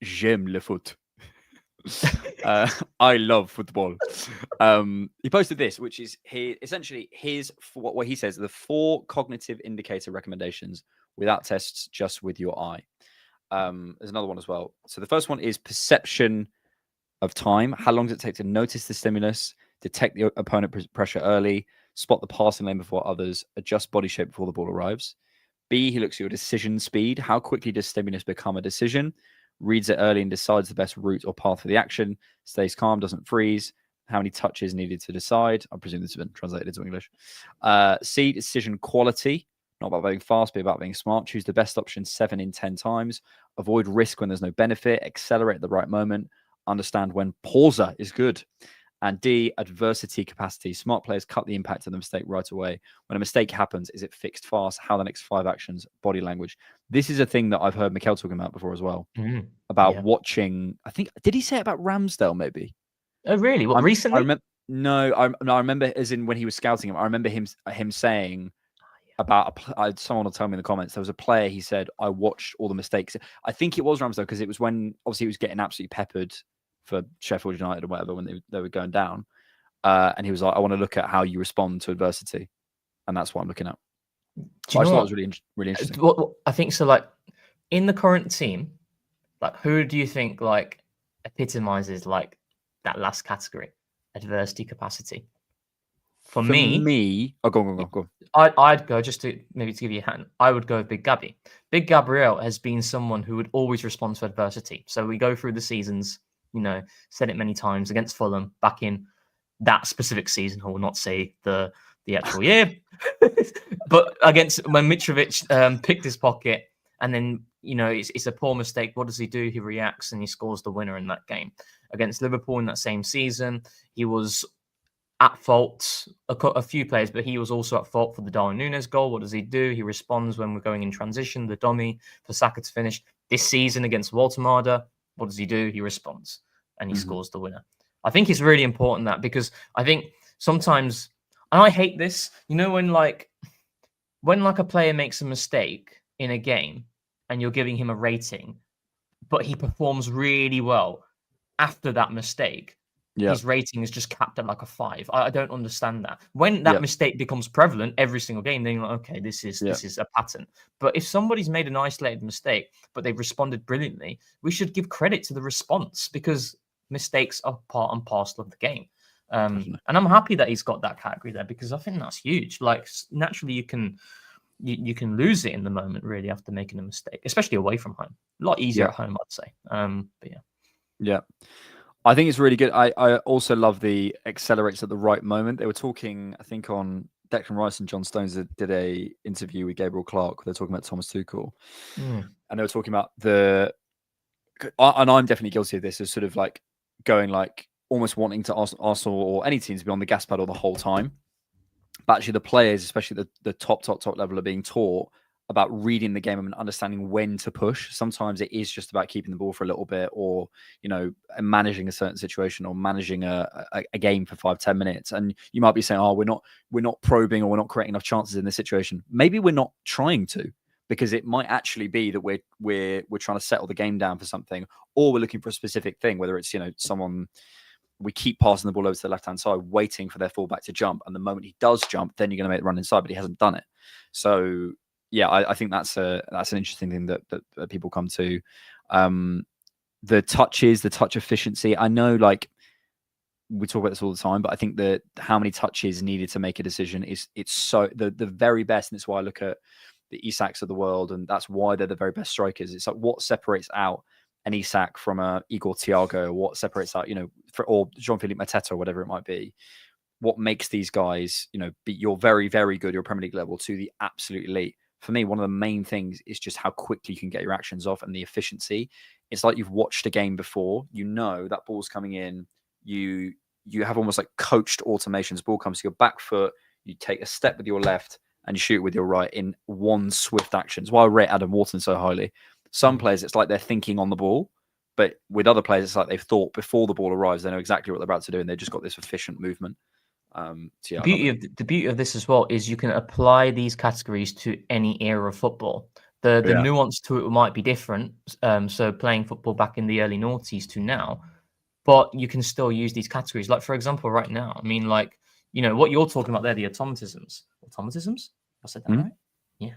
"J'aime le foot." I love football. He posted this, which is essentially what he says: the 4 cognitive indicator recommendations without tests, just with your eye. There's another one as well. So the first one is perception of time. How long does it take to notice the stimulus, detect the opponent pressure early, spot the passing lane before others, adjust body shape before the ball arrives? B, he looks at your decision speed. How quickly does stimulus become a decision? Reads it early and decides the best route or path for the action. Stays calm, doesn't freeze. How many touches needed to decide? I presume this has been translated into English. C, decision quality. Not about being fast, but about being smart. Choose the best option 7 in 10 times. Avoid risk when there's no benefit. Accelerate at the right moment. Understand when pausa is good. And D, adversity capacity. Smart players cut the impact of the mistake right away. When a mistake happens, is it fixed fast? How the next 5 actions? Body language. This is a thing that I've heard Mikel talking about before as well. About watching. I think, did he say it about Ramsdale maybe? Oh, really? What, recently? I remember as in when he was scouting him. I remember him saying about someone will tell me in the comments. There was a player. He said, "I watched all the mistakes." I think it was Ramsdale because it was when obviously he was getting absolutely peppered for Sheffield United or whatever when they were going down, and he was like, "I want to look at how you respond to adversity," and that's what I'm looking at. I thought it was really interesting. What I think so. Like in the current team, like who do you think like epitomizes like that last category, adversity capacity? For me, oh, go on. I'd go just to give you a hand. I would go with Big Gabby. Big Gabriel has been someone who would always respond to adversity. So we go through the seasons, said it many times against Fulham back in that specific season. I will not say the actual year, but against when Mitrovic picked his pocket and then, it's a poor mistake. What does he do? He reacts and he scores the winner in that game. Against Liverpool in that same season, he was at fault, a few players, but he was also at fault for the Darwin Núñez goal. What does he do? He responds when we're going in transition, the dummy for Saka to finish. This season against Walter, what does he do? He responds and he scores the winner. I think it's really important that because I think sometimes, and I hate this, when a player makes a mistake in a game and you're giving him a rating, but he performs really well after that mistake. His rating is just capped at like a 5. I don't understand that. When that mistake becomes prevalent every single game, then you're like, okay, this is a pattern. But if somebody's made an isolated mistake, but they've responded brilliantly, we should give credit to the response because mistakes are part and parcel of the game. And I'm happy that he's got that category there because I think that's huge. Like naturally, you can lose it in the moment really after making a mistake, especially away from home. A lot easier at home, I'd say. But yeah. I think it's really good. I also love the accelerates at the right moment. They were talking, I think, on Declan Rice and John Stones did a interview with Gabriel Clark. They're talking about Thomas Tuchel. And they were talking about and I'm definitely guilty of this, is sort of like going like almost wanting to Arsenal or any team to be on the gas pedal the whole time. But actually the players, especially the top level, are being taught about reading the game and understanding when to push. Sometimes it is just about keeping the ball for a little bit or, managing a certain situation or managing a game for 5-10 minutes. And you might be saying, oh, we're not probing or we're not creating enough chances in this situation. Maybe we're not trying to, because it might actually be that we're trying to settle the game down for something, or we're looking for a specific thing, whether it's, someone, we keep passing the ball over to the left-hand side, waiting for their fullback to jump. And the moment he does jump, then you're going to make the run inside, but he hasn't done it. So yeah, I think that's an interesting thing that people come to. The touch efficiency. I know, like we talk about this all the time, but I think that how many touches needed to make a decision it's so the very best, and it's why I look at the Isaks of the world, and that's why they're the very best strikers. It's like what separates out an Isak from a Igor Thiago, or what separates out, or Jean-Philippe Mateta, or whatever it might be. What makes these guys, be you're very, very good, you're Premier League level to the absolute elite. For me, one of the main things is just how quickly you can get your actions off and the efficiency. It's like you've watched a game before. That ball's coming in. You have almost like coached automations. Ball comes to your back foot. You take a step with your left and you shoot with your right in one swift action. It's why I rate Adam Wharton so highly. Some players, it's like they're thinking on the ball, But with other players, it's like they've thought before the ball arrives, they know exactly what they're about to do, and they've just got this efficient movement. So yeah, The beauty of this as well is you can apply these categories to any era of football. The nuance to it might be different. So playing football back in the early noughties to now, but you can still use these categories. Like, for example, right now, I mean, like, you know, what you're talking about there, the automatisms. Automatisms? I said that right? Yeah.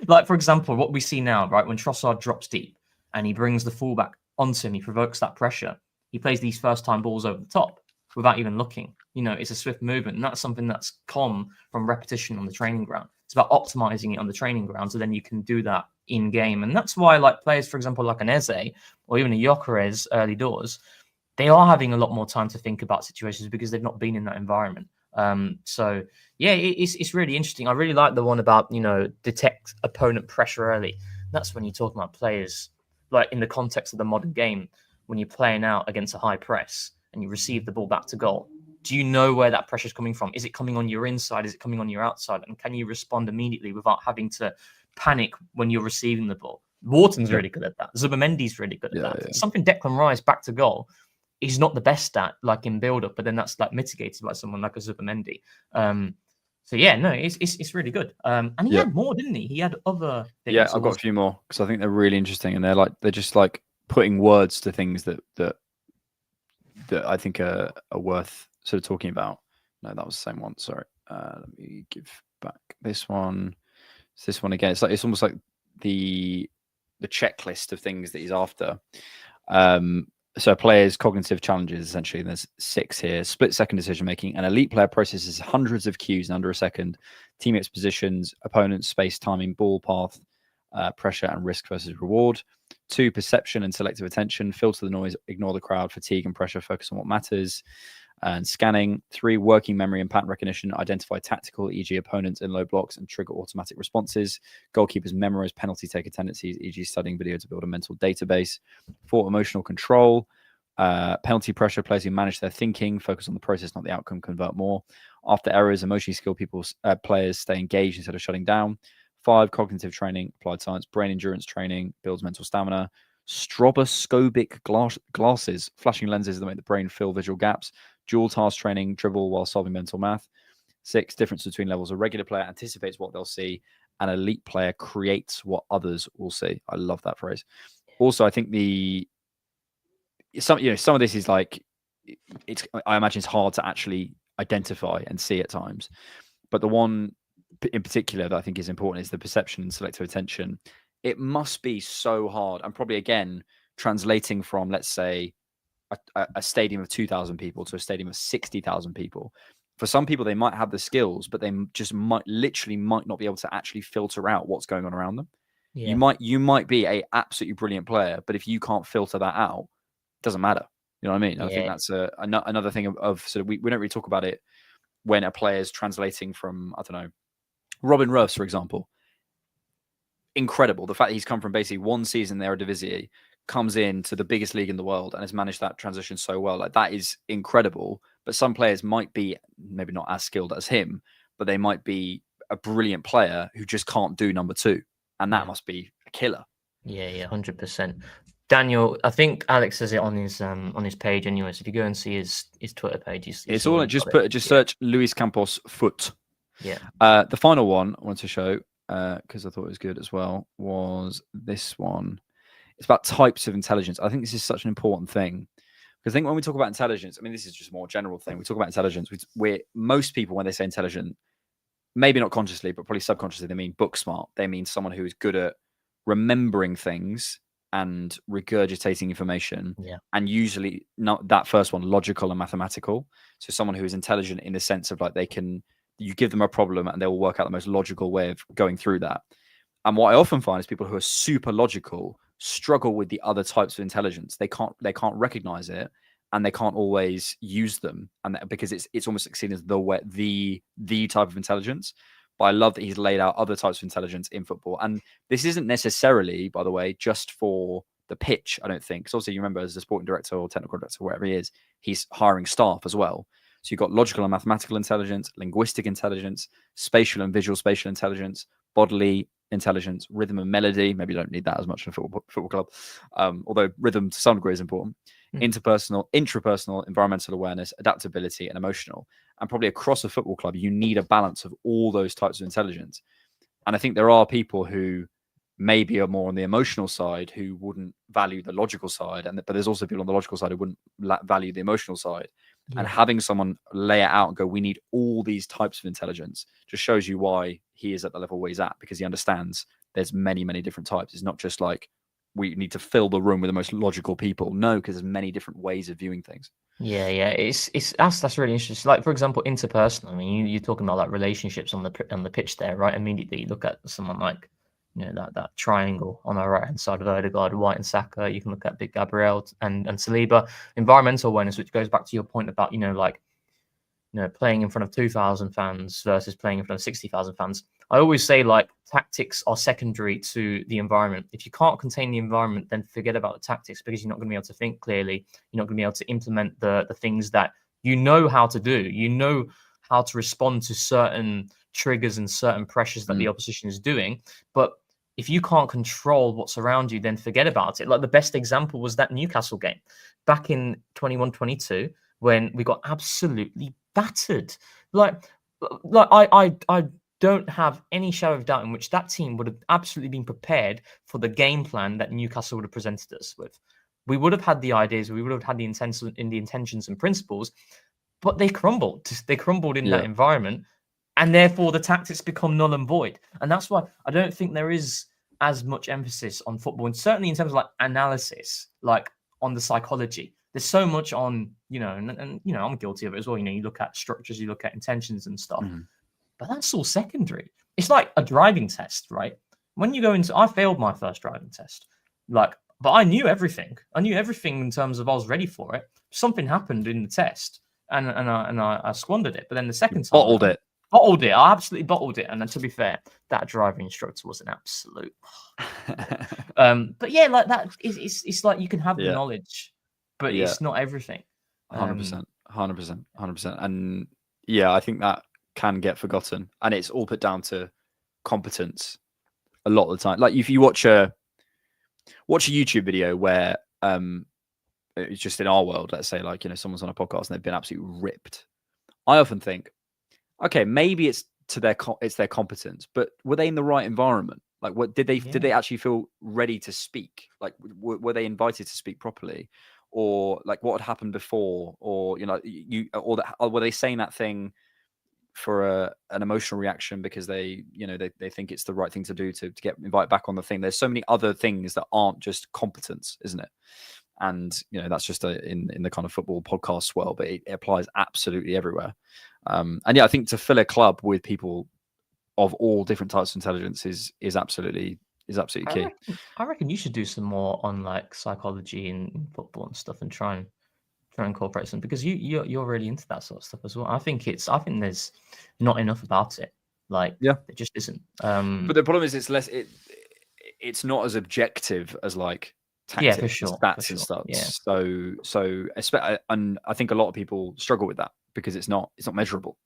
Like, for example, what we see now, right, when Trossard drops deep and he brings the fullback onto him, he provokes that pressure. He plays these first-time balls over the top without even looking. You know, it's a swift movement, and that's something that's come from repetition on the training ground. It's about optimizing it on the training ground, so then you can do that in game. And that's why, like, players, for example, like an Eze or even a Gyökeres early doors, they are having a lot more time to think about situations because they've not been in that environment. So yeah, it's really interesting. I really like the one about, you know, detect opponent pressure early. That's when you're talking about players, like in the context of the modern game, when you're playing out against a high press and you receive the ball back to goal. Do you know where that pressure is coming from? Is it coming on your inside? Is it coming on your outside? And can you respond immediately without having to panic when you're receiving the ball? Wharton's really good at that. Zubimendi's really good at that. Yeah. Something Declan Rice back to goal, he's not the best at, like in build-up, but then that's like mitigated by someone like a Zubimendi. So yeah, no, it's really good. And he had more, didn't he? He had other things. Yeah, I've got a few more because I think they're really interesting, and they're just like putting words to things that I think are worth sort of talking about. No, that was the same one. Sorry. Let me give back this one. It's this one again. It's almost like the checklist of things that he's after. So players' cognitive challenges, essentially, there's 6 here. Split-second decision-making. An elite player processes hundreds of cues in under a second. Teammates' positions, opponents' space, timing, ball path, pressure, and risk versus reward. 2, perception and selective attention. Filter the noise, ignore the crowd, fatigue and pressure, focus on what matters. And scanning. 3, working memory and pattern recognition. Identify tactical, e.g. opponents in low blocks, and trigger automatic responses. Goalkeepers memorize penalty taker tendencies, e.g. studying video to build a mental database. 4, emotional control. Penalty pressure. Players who manage their thinking, focus on the process, not the outcome, convert more. After errors, emotionally skilled players stay engaged instead of shutting down. 5, cognitive training, applied science, brain endurance training, builds mental stamina. Stroboscopic glasses, flashing lenses that make the brain fill visual gaps. Dual task training, dribble while solving mental math. 6, difference between levels. A regular player anticipates what they'll see. An elite player creates what others will see. I love that phrase. Also, I think some of this is like, I imagine it's hard to actually identify and see at times. But the one in particular that I think is important is the perception and selective attention. It must be so hard. And probably, again, translating from, let's say, a stadium of 2,000 people to a stadium of 60,000 people. For some people, they might have the skills, but they just might not be able to actually filter out what's going on around them. Yeah. You might be a absolutely brilliant player, but if you can't filter that out, it doesn't matter. You know what I mean? Yeah. I think that's another thing of sort of, we don't really talk about it when a player is translating from, I don't know, Robin Ruffs, for example. Incredible. The fact that he's come from basically one season in the Eredivisie, comes into the biggest league in the world and has managed that transition so well. Like, that is incredible. But some players might be maybe not as skilled as him, but they might be a brilliant player who just can't do number 2. And that must be a killer. Yeah, 100%. Daniel, I think Alex says it on his page anyway. So if you go and see his Twitter page, it's all search Luis Campos foot. Yeah. The final one I wanted to show, because I thought it was good as well, was this one. It's about types of intelligence. I think this is such an important thing, because I think when we talk about intelligence, I mean, this is just a more general thing. We talk about intelligence. Most people, when they say intelligent, maybe not consciously, but probably subconsciously, they mean book smart. They mean someone who is good at remembering things and regurgitating information. Yeah. And usually not that first one, logical and mathematical. So someone who is intelligent in the sense of, like, you give them a problem and they will work out the most logical way of going through that. And what I often find is people who are super logical struggle with the other types of intelligence. They can't recognize it, and they can't always use them, and because it's almost seen as the type of intelligence. But I love that he's laid out other types of intelligence in football, and this isn't necessarily, by the way, just for the pitch. I don't think, because obviously you remember, as a sporting director or technical director, whatever he is, he's hiring staff as well. So you've got logical and mathematical intelligence, linguistic intelligence, spatial and visual spatial intelligence, bodily intelligence, rhythm and melody. Maybe you don't need that as much in a football club, although rhythm to some degree is important. Interpersonal, intrapersonal, environmental awareness, adaptability, and emotional. And probably across a football club, you need a balance of all those types of intelligence. And I think there are people who maybe are more on the emotional side who wouldn't value the logical side, but there's also people on the logical side who wouldn't value the emotional side. And having someone lay it out and go, we need all these types of intelligence, just shows you why he is at the level where he's at, because he understands there's many, many different types. It's not just like we need to fill the room with the most logical people. No, because there's many different ways of viewing things. Yeah, that's really interesting. Like, for example, interpersonal. I mean, you're talking about like relationships on the pitch there, right? Immediately, you look at someone like, that triangle on our right hand side of Odegaard, White, and Saka. You can look at Big Gabriel and Saliba. Environmental awareness, which goes back to your point about playing in front of 2,000 fans versus playing in front of 60,000 fans. I always say, like, tactics are secondary to the environment. If you can't contain the environment, then forget about the tactics, because you're not going to be able to think clearly. You're not going to be able to implement the things that you know how to do. You know how to respond to certain triggers and certain pressures that the opposition is doing. But if you can't control what's around you, then forget about it. Like, the best example was that Newcastle game back in 21-22, when we got absolutely battered. Like I don't have any shadow of doubt in which that team would have absolutely been prepared for the game plan that Newcastle would have presented us with. We would have had the ideas, we would have had the intentions and principles, but they crumbled. They crumbled in that environment, and therefore the tactics become null and void. And that's why I don't think there is as much emphasis on football, and certainly in terms of like analysis, like on the psychology. There's so much on, and I'm guilty of it as well. You look at structures, you look at intentions and stuff, but that's all secondary. It's like a driving test, right? When you go into, I failed my first driving test, but I knew everything. I knew everything in terms of I was ready for it. Something happened in the test, and I squandered it. But then the second time, bottled it. I absolutely bottled it. And then, to be fair, that driving instructor was an absolute. But yeah, like that. It's like you can have the knowledge, but it's not everything. 100%. And yeah, I think that can get forgotten, and it's all put down to competence a lot of the time. Like, if you watch a YouTube video where it's just in our world, let's say, like, someone's on a podcast and they've been absolutely ripped, I often think, okay, maybe it's their competence, but were they in the right environment? Like, what did they actually feel ready to speak? Like, were they invited to speak properly, or like what had happened before, or were they saying that thing for an emotional reaction because they think it's the right thing to do to get invited back on the thing? There's so many other things that aren't just competence, isn't it? And that's just in the kind of football podcast world, but it applies absolutely everywhere. And yeah, I think to fill a club with people of all different types of intelligence is absolutely key. I reckon you should do some more on like psychology in football and stuff, and try and incorporate some, because you're really into that sort of stuff as well. I think there's not enough about it. Like, it just isn't. But the problem is it's not as objective as like tactics, for sure, stats and stuff. Yeah. So and I think a lot of people struggle with that because it's not measurable.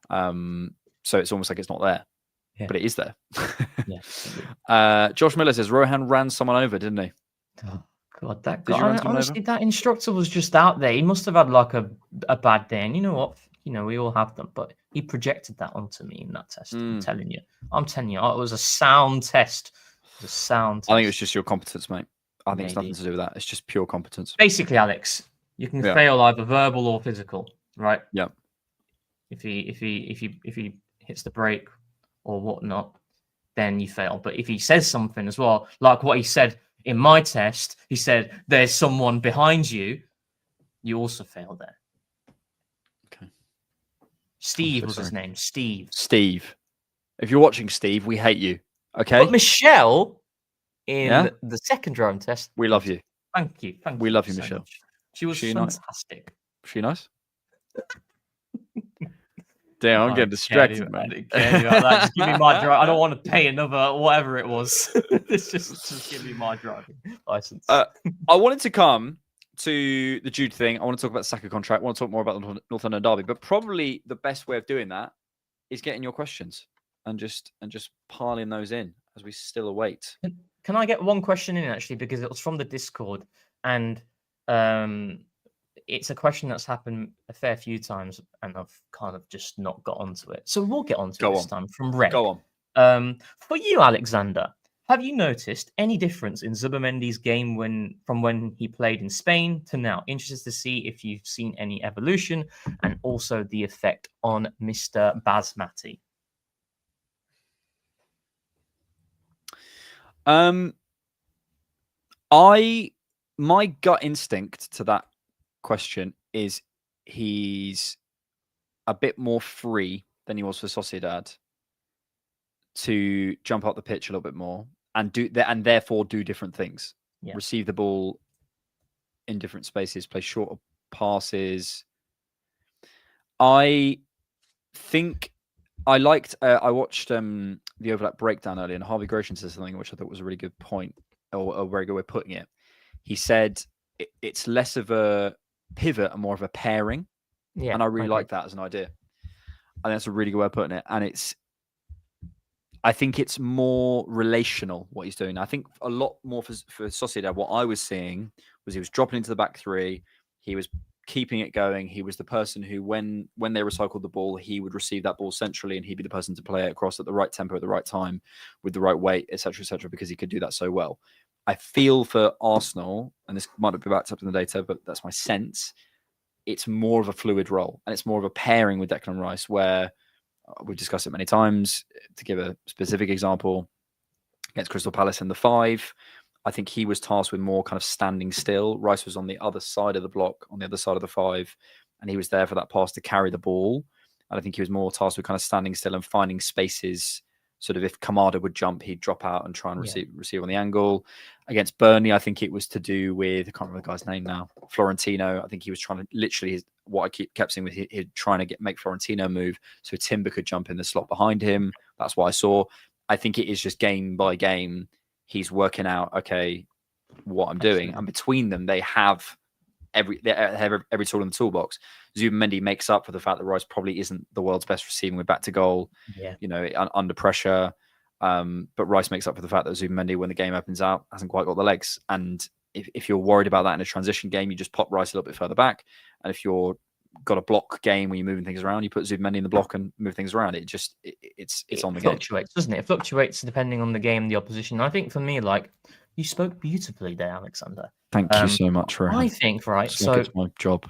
So it's almost like it's not there, but it is there. Josh Miller says Rohan ran someone over, didn't he? Oh God, that guy! Honestly, that instructor was just out there. He must have had like a bad day, and you know what? We all have them, but he projected that onto me in that test. I'm telling you, it was a sound test. It was a sound test. I think it was just your competence, mate. I think it's nothing to do with that. It's just pure competence. Basically, Alex, you can fail either verbal or physical, right? Yeah. If he hits the brake or whatnot, then you fail. But if he says something as well, like what he said in my test, he said, "There's someone behind you," you also fail there. Okay. Steve was his name. Steve. If you're watching, Steve, we hate you. Okay. But Michelle, in the second driving test, we love you. Thank you. We love you, so Michelle. Much. She was fantastic. Nice? Was she nice? Damn, I'm getting distracted, man. Just give me my drive. I don't want to pay another whatever it was. just give me my driving license. I wanted to come to the Jude thing. I want to talk about the Saka contract. I want to talk more about the North London derby. But probably the best way of doing that is getting your questions. and just piling those in as we still await. Can I get one question in actually, because it was from the Discord, and it's a question that's happened a fair few times, and I've kind of just not got onto it. So we'll get onto it this time from Reg. Go on. For you, Alexander, have you noticed any difference in Zubimendi's game from when he played in Spain to now? Interested to see if you've seen any evolution, and also the effect on Mr. Basmati. My gut instinct to that question is he's a bit more free than he was for Sociedad to jump up the pitch a little bit more and therefore do different things. Yeah. Receive the ball in different spaces, play shorter passes. I think I watched the overlap breakdown earlier, and Harvey Grosjean said something which I thought was a really good point, or a very good way of putting it. He said it's less of a pivot and more of a pairing. Yeah, and I really like that as an idea. I think that's a really good way of putting it. And I think it's more relational what he's doing. I think a lot more for Sociedad, what I was seeing was he was dropping into the back three. He was keeping it going. He was the person who, when they recycled the ball, he would receive that ball centrally, and he'd be the person to play it across at the right tempo, at the right time, with the right weight, etc., because he could do that so well. I feel for Arsenal, and this might not be backed up in the data, but that's my sense, it's more of a fluid role, and it's more of a pairing with Declan Rice, where we've discussed it many times. To give a specific example, against Crystal Palace in the 5, I think he was tasked with more kind of standing still. Rice was on the other side of the block, on the other side of the 5, and he was there for that pass to carry the ball. And I think he was more tasked with kind of standing still and finding spaces. Sort of if Kamada would jump, he'd drop out and try and receive on the angle. Against Burnley, I think it was to do with, I can't remember the guy's name now, Florentino. I think he was trying to literally, what I kept seeing was he trying to make Florentino move so Timber could jump in the slot behind him. That's what I saw. I think it is just game by game. He's working out, okay, what I'm doing. And between them, they have every tool in the toolbox. Zubimendi makes up for the fact that Rice probably isn't the world's best receiving with back to goal, under pressure. But Rice makes up for the fact that Zubimendi, when the game opens out, hasn't quite got the legs. And if you're worried about that in a transition game, you just pop Rice a little bit further back. And if you're got a block game where you're moving things around, you put Zubimendi in the block and move things around. It's on the game. It fluctuates, doesn't it? It fluctuates depending on the game, the opposition. I think for me, like, you spoke beautifully there, Alexander. Thank you so much for. I think so. It's my job.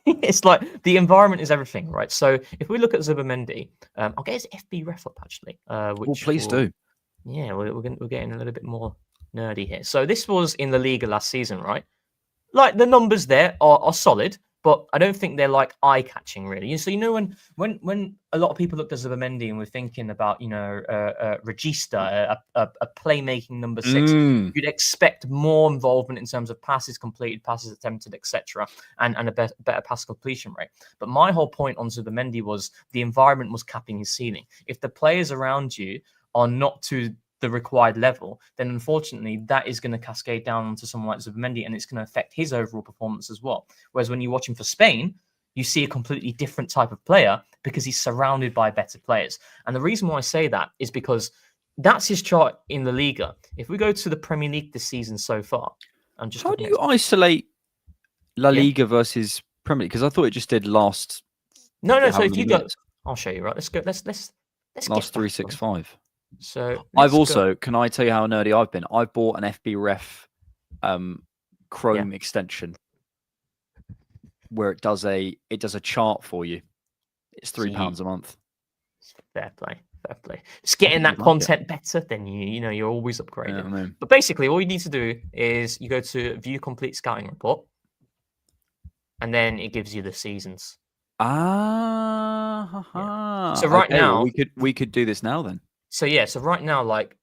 It's like the environment is everything, right? So if we look at Zubimendi, I'll get his FB ref up actually. Please do. Yeah, we're getting a little bit more nerdy here. So this was in La Liga last season, right? Like the numbers there are solid, but I don't think they're like eye-catching really. So when a lot of people looked at Zubimendi and were thinking about Regista, a playmaking number 6, you'd expect more involvement in terms of passes completed, passes attempted, etc., and a better pass completion rate. But my whole point on Zubimendi was the environment was capping his ceiling. If the players around you are not to the required level, then unfortunately that is going to cascade down onto someone like Zubimendi, and it's going to affect his overall performance as well. Whereas when you watch him for Spain, you see a completely different type of player because he's surrounded by better players. And the reason why I say that is because that's his chart in La Liga. If we go to the Premier League this season so far, I'm just how do you isolate La Liga versus Premier League? Because I thought it just did last. No. So if you go, I'll show you. Right, let's go. Let's last 365. So I've also, can I tell you how nerdy I've been? I've bought an FB Ref Chrome extension where it does a chart for you. It's £3 a month. Fair play. It's getting that content better, then you're always upgrading. Yeah, I mean. But basically, all you need to do is you go to View Complete Scouting Report, and then it gives you the seasons. So right now we could do this now then. So right now, like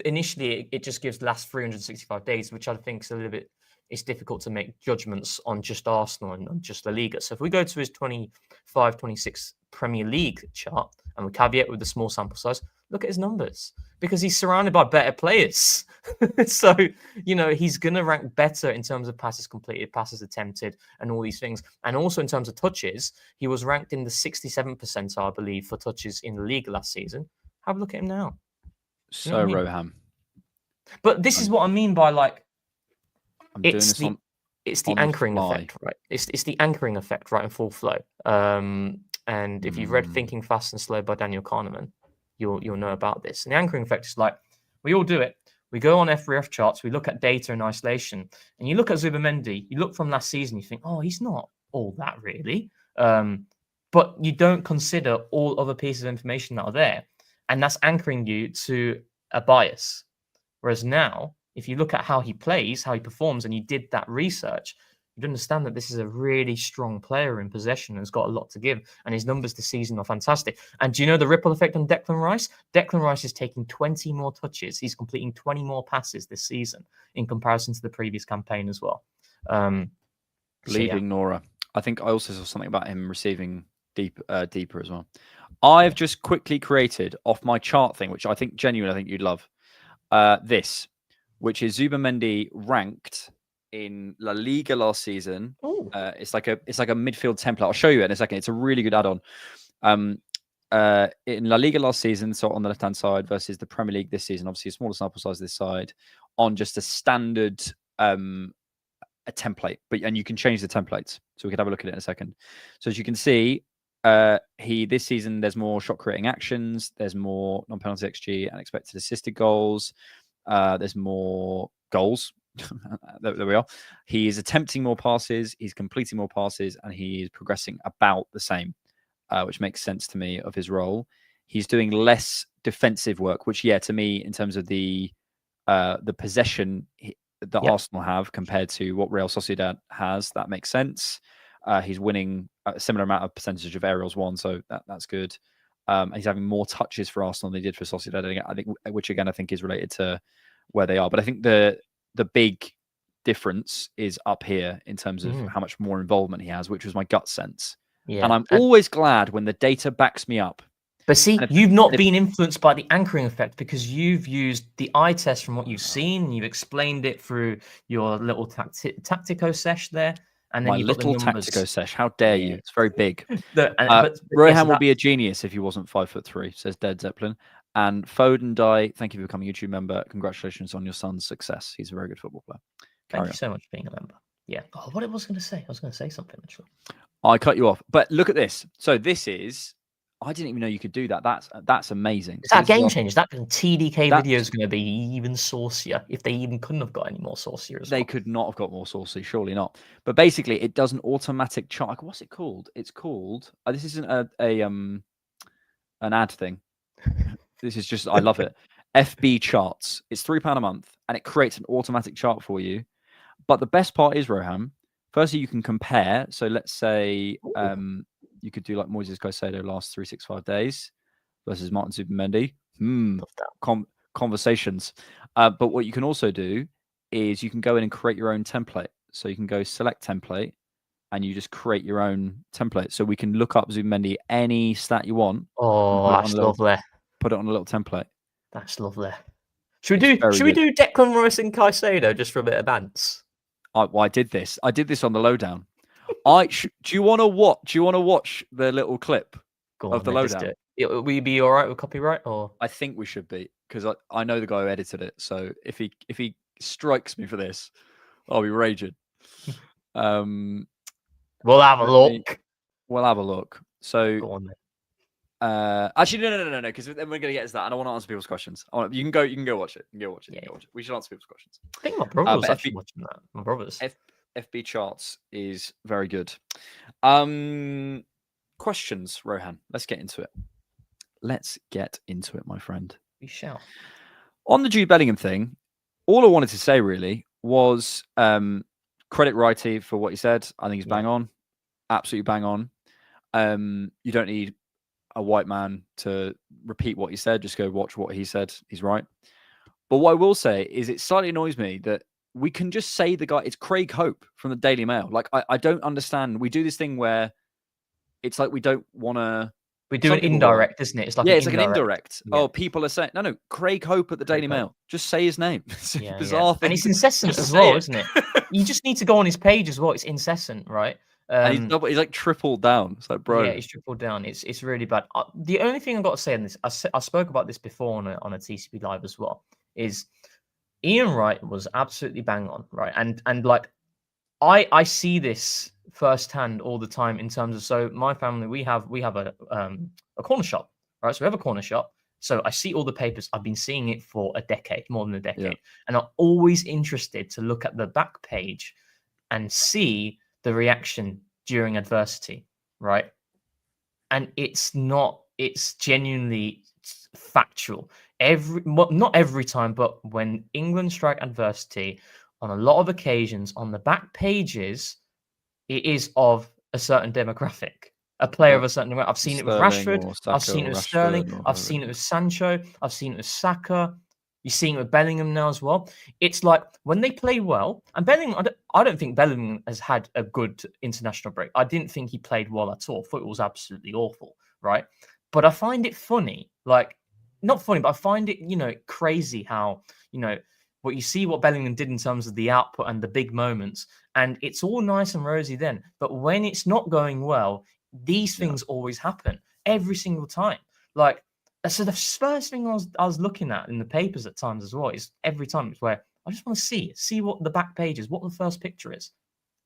initially, it just gives the last 365 days, which I think is a little bit. It's difficult to make judgments on just Arsenal and on just La Liga. So if we go to his 25-26 Premier League chart, and we caveat with the small sample size, look at his numbers, because he's surrounded by better players. So he's gonna rank better in terms of passes completed, passes attempted, and all these things. And also in terms of touches, he was ranked in the 67th percentile, I believe, for touches in the league last season. Have a look at him now. You know So what I mean? Roham, But this is what I mean by like I'm doing it's this the on it's the on the anchoring fly. effect, right? It's the anchoring effect, right, in full flow. And if you've read Thinking Fast and Slow by Daniel Kahneman, you'll know about this. And the anchoring effect is like we all do it. We go on FRF charts, we look at data in isolation, and you look at Zubimendi, you look from last season, you think, oh, he's not all that really. But you don't consider all other pieces of information that are there. And that's anchoring you to a bias. Whereas now, if you look at how he plays, how he performs, and you did that research, you'd understand that this is a really strong player in possession and has got a lot to give. And his numbers this season are fantastic. And do you know the ripple effect on Declan Rice? Declan Rice is taking 20 more touches. He's completing 20 more passes this season in comparison to the previous campaign as well. Leaving Nora. I think I also saw something about him receiving deeper as well. I've just quickly created off my chart thing, which I think you'd love. This, which is Zubimendi ranked in La Liga last season. It's like a midfield template. I'll show you it in a second. It's a really good add-on. In La Liga last season, so on the left-hand side versus the Premier League this season, obviously a smaller sample size this side, on just a standard a template, and you can change the templates. So we could have a look at it in a second. So as you can see, this season there's more shot creating actions, there's more non-penalty XG and expected assisted goals, there's more goals. there we are. He is attempting more passes, he's completing more passes, and he is progressing about the same, which makes sense to me of his role. He's doing less defensive work, which to me, in terms of the possession that Arsenal have compared to what Real Sociedad has, that makes sense. He's winning a similar amount of percentage of aerials won, so that's good. He's having more touches for Arsenal than he did for Sociedad, I think, which again I think is related to where they are. But I think the big difference is up here in terms of how much more involvement he has, which was my gut sense. And I'm always glad when the data backs me up. But see, you've not been influenced by the anchoring effect because you've used the eye test from what you've seen, and you've explained it through your little tactico sesh there. And then my you've little got the numbers. tactico sesh. How dare you? It's very big. Rohan will be a genius if he wasn't 5'3", says Dead Zeppelin. And Foden Die, thank you for becoming a YouTube member. Congratulations on your son's success. He's a very good football player. Thank you so much for being a member. Yeah. Oh, what I was going to say? I was going to say something, actually. I cut you off. But look at this. So this is... I didn't even know you could do that. That's amazing. It's that game change. That TDK video is going to be even saucier if they even couldn't have got any more saucier as well. They could not have got more saucy, surely not. But basically, it does an automatic chart. What's it called? It's called. This isn't an ad thing. This is just. I love it. FB charts. It's £3 a month, and it creates an automatic chart for you. But the best part is, Rohan. Firstly, you can compare. So let's say. You could do like Moises Caicedo last 365 days versus Martin Zubimendi. Conversations. But what you can also do is you can go in and create your own template. So you can go select template and you just create your own template. So we can look up Zubimendi, any stat you want. Oh, that's lovely. Put it on a little template. That's lovely. Should we do Declan Rice and Caicedo just for a bit of bants? I did this. I did this on the lowdown. Do you want to watch the little clip of the lowdown? Will you be all right with copyright? Or I think we should be, because I know the guy who edited it. So if he strikes me for this, I'll be raging. We'll have a look. We'll have a look. So go on, actually, no, because then we're gonna get to that. I don't want to answer people's questions. You can go watch it. You can go watch it. We should answer people's questions. I think my brother was actually watching that. My brother's. FB charts is very good. Questions, Rohan. Let's get into it. My friend. We shall. On the Jude Bellingham thing, all I wanted to say really was credit Righty for what he said. I think he's bang on. Absolutely bang on. You don't need a white man to repeat what he said. Just go watch what he said. He's right. But what I will say is it slightly annoys me that we can just say the guy, it's Craig Hope from the Daily Mail. Like, I don't understand. We do this thing where it's like we don't want to... We do an indirect, isn't it? It's like an indirect. Yeah. Oh, people are saying... No, Craig Hope at the Daily Mail. Just say his name. It's a bizarre thing. And it's incessant as well, isn't it? You just need to go on his page as well. It's incessant, right? And he's like tripled down. It's like, bro. Yeah, it's tripled down. It's really bad. The only thing I got to say on this, I spoke about this before on a TCP live as well, is Ian Wright was absolutely bang on, right? And like I see this firsthand all the time in terms of, so my family, we have a corner shop, right? So we have a corner shop. So I see all the papers. I've been seeing it for a decade, more than a decade, and I'm always interested to look at the back page and see the reaction during adversity, right? And it's genuinely factual. Not every time, but when England strike adversity, on a lot of occasions, on the back pages, it is of a certain demographic, a player of a certain demographic. I've seen it with Sterling Rashford, or Saka I've seen it or with Rashford Sterling, or I've seen it with Sancho, I've seen it with Saka. You're seeing it with Bellingham now as well. It's like when they play well, and Bellingham, I don't think Bellingham has had a good international break. I didn't think he played well at all. I thought it was absolutely awful, right? But I find it funny, like, not funny, but I find it, crazy how, what you see what Bellingham did in terms of the output and the big moments, and it's all nice and rosy then. But when it's not going well, these things always happen every single time. Like, so the first thing I was looking at in the papers at times as well is every time it's where I just want to see what the back page is, what the first picture is,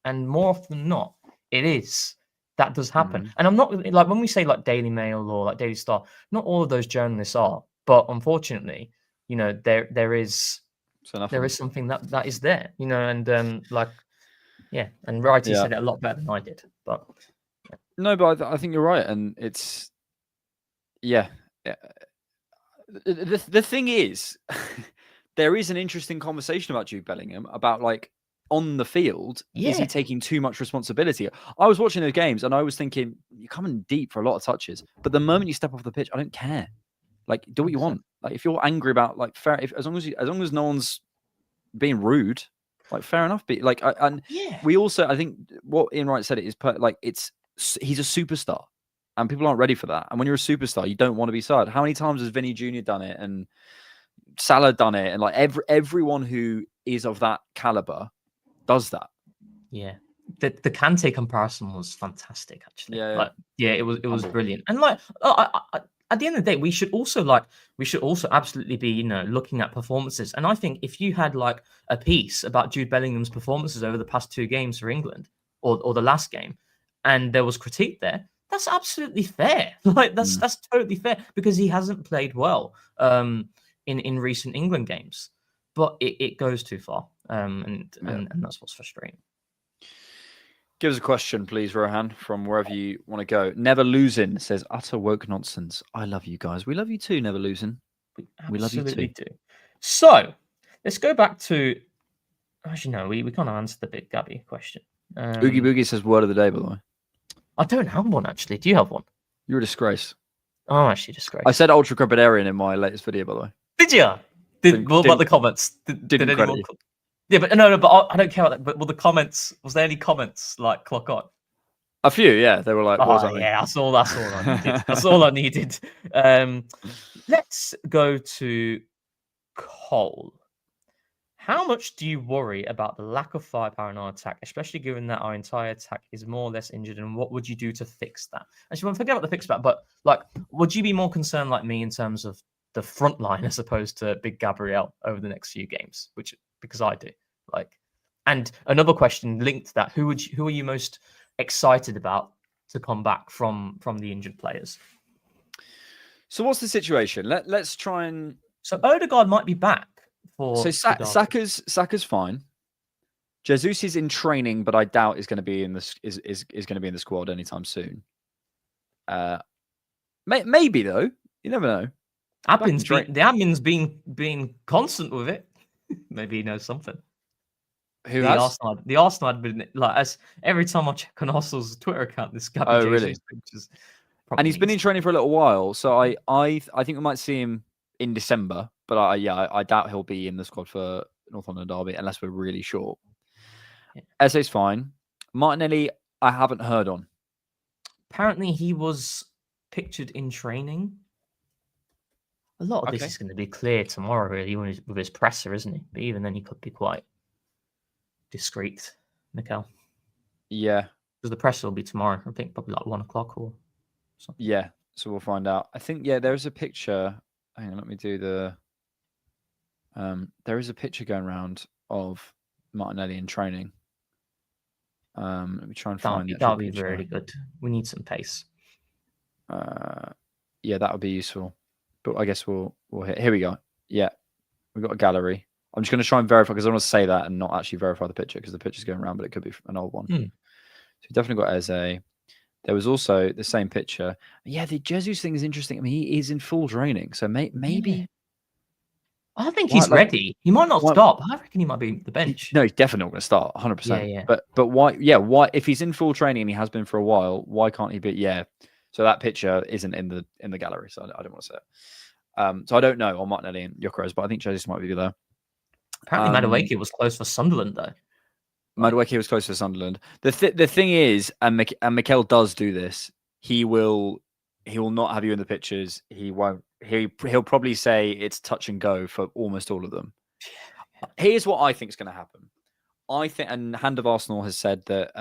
and more often than not, it is. That does happen. Mhm. And I'm not like, when we say like Daily Mail or like Daily Star, not all of those journalists are, but unfortunately, there is something that is there, and like, yeah, and Wrighty said it a lot better than I did. But no, but I think you're right, and it's the thing is, there is an interesting conversation about Jude Bellingham about, like, on the field, is he taking too much responsibility? I was watching those games and I was thinking, you're coming deep for a lot of touches, but the moment you step off the pitch, I don't care. Like, do what you want. Like, if you're angry about, like, as long as no one's being rude, like, fair enough. But like, we also, I think what Ian Wright said it is he's a superstar, and people aren't ready for that. And when you're a superstar, you don't want to be sad. How many times has Vinny Jr. done it, and Salah done it, and like everyone who is of that caliber does that. Yeah, the Kante comparison was fantastic, actually. Yeah, it was brilliant. And like, at the end of the day, we should also absolutely be, looking at performances. And I think if you had like a piece about Jude Bellingham's performances over the past 2 games for England, or the last game, and there was critique there, that's absolutely fair. Like, that's totally fair, because he hasn't played well in recent England games, but it goes too far, and that's what's frustrating. Give us a question, please, Rohan, from wherever you want to go. Never Losing says, utter woke nonsense. I love you guys. We love you too, Never Losing. We love you too. Do. So, let's go back to... Actually, no, we kind of answered the Big Gabby question. Oogie Boogie says, word of the day, by the way. I don't have one, actually. Do you have one? You're a disgrace. Oh, I'm actually a disgrace. I said ultra crepidarian in my latest video, by the way. Did you? What about the comments? Did anyone... Yeah, but no, but I don't care about that. But was there any comments like clock on? A few, yeah. They were like, that's all I needed. That's all I needed. Let's go to Cole. How much do you worry about the lack of firepower in our attack, especially given that our entire attack is more or less injured? And what would you do to fix that? Actually, I forget about the fix that, but like, would you be more concerned like me in terms of the front line as opposed to Big Gabriel over the next few games? Because I do. Like, and another question linked to that: who are you most excited about to come back from the injured players? So what's the situation? Let's try and... So Odegaard might be back for... So Saka's fine. Jesus is in training, but I doubt is going to be in the squad anytime soon. Maybe though. You never know. The admin's being constant with it. Maybe he knows something. Who has? The Arsenal admin, like, as every time I check on Arsenal's Twitter account, this Gabby really? Pictures. And he's been in training for a little while, so I think we might see him in December. But I doubt he'll be in the squad for North London Derby unless we're really short. Yeah. Eze's fine. Martinelli, I haven't heard on. Apparently, he was pictured in training. A lot of this is going to be clear tomorrow, really, with his presser, isn't he? But even then, he could be quite discreet, Mikel. Yeah. Because the press will be tomorrow. I think probably like 1 o'clock or something. Yeah, so we'll find out. I think there's a picture. Hang on, let me do the. There is a picture going around of Martinelli in training. Let me try and find the actual That'll be picture. really good. We need some pace. Yeah, that would be useful. But I guess we'll hit. Here we go. Yeah, we've got a gallery. I'm just going to try and verify because I want to say that and not actually verify the picture because the picture's going around, but it could be an old one. So we definitely got Eze. There was also the same picture. Yeah, the Jesus thing is interesting. I mean, he is in full training, so maybe. Yeah. I think he's ready. He might not stop. I reckon he might be the bench. No, he's definitely not going to start 100%. Yeah. But why? Yeah, why? If he's in full training and he has been for a while, why can't he be? Yeah. So that picture isn't in the gallery, so I don't want to say it. So I don't know on Martinelli and Gyökeres, but I think Jesus might be there. Apparently, Madueke was close for Sunderland though. Madueke was close for Sunderland. The thing is, and Mikel does do this. He will not have you in the pictures. He won't. He'll probably say it's touch and go for almost all of them. Here's what I think is going to happen. I think, and Hand of Arsenal has said that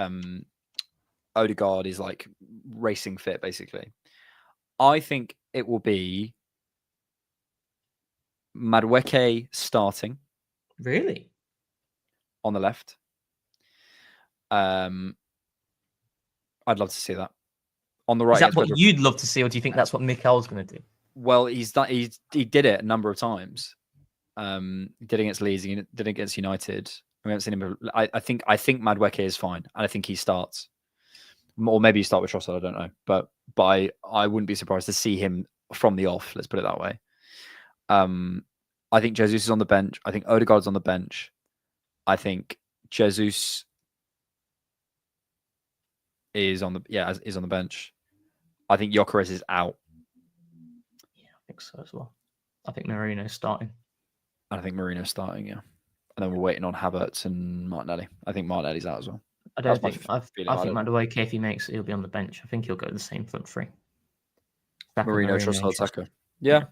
Odegaard is like racing fit, basically. I think it will be Madueke starting. Really? On the left. I'd love to see that. On the right. Is that what you'd love to see, or do you think that's what Mikel's going to do? Well, he did it a number of times. He did against Leeds, he did against United. We haven't seen him. I think Madueke is fine, and I think he starts. Or maybe you start with Trossard, I don't know. But I wouldn't be surprised to see him from the off, let's put it that way. I think Jesus is on the bench. I think Odegaard's on the bench. I think Jesus is on the bench. I think Gyökeres is out. Yeah, I think so as well. I think Marino's starting. And I think Marino's starting, yeah. And then we're waiting on Havertz and Martinelli. I think Martinelli's out as well. I think Madueke, if he makes it, he'll be on the bench. I think he'll go the same front three. Marino, Trossard, Saka. Yeah.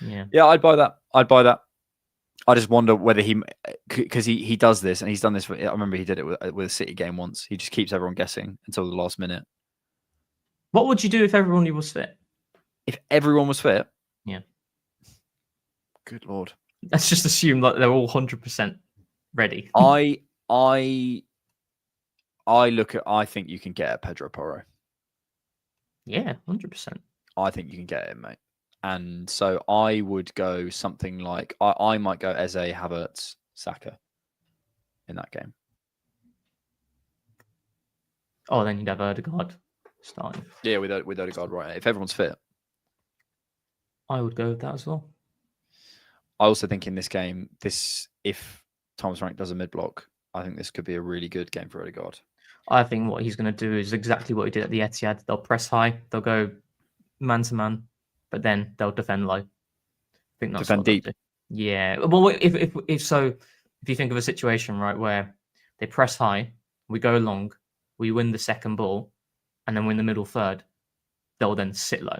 Yeah, I'd buy that. I just wonder whether because he does this, and he's done this. I remember he did it with a City game once. He just keeps everyone guessing until the last minute. What would you do if everyone was fit? If everyone was fit? Yeah. Good Lord. Let's just assume that they're all 100% ready. I think you can get a Pedro Porro. Yeah, 100%. I think you can get it, mate. And so I would go something like I might go Eze, Havertz, Saka in that game. Oh, then you'd have Odegaard starting. Yeah, with Odegaard, right. If everyone's fit. I would go with that as well. I also think in this game, if Thomas Frank does a mid-block, I think this could be a really good game for Odegaard. I think what he's going to do is exactly what he did at the Etihad. They'll press high. They'll go man-to-man. But then they'll defend low. I think that's defend deep. Yeah. Well, if you think of a situation, right, where they press high, we go long, we win the second ball, and then win the middle third, they'll then sit low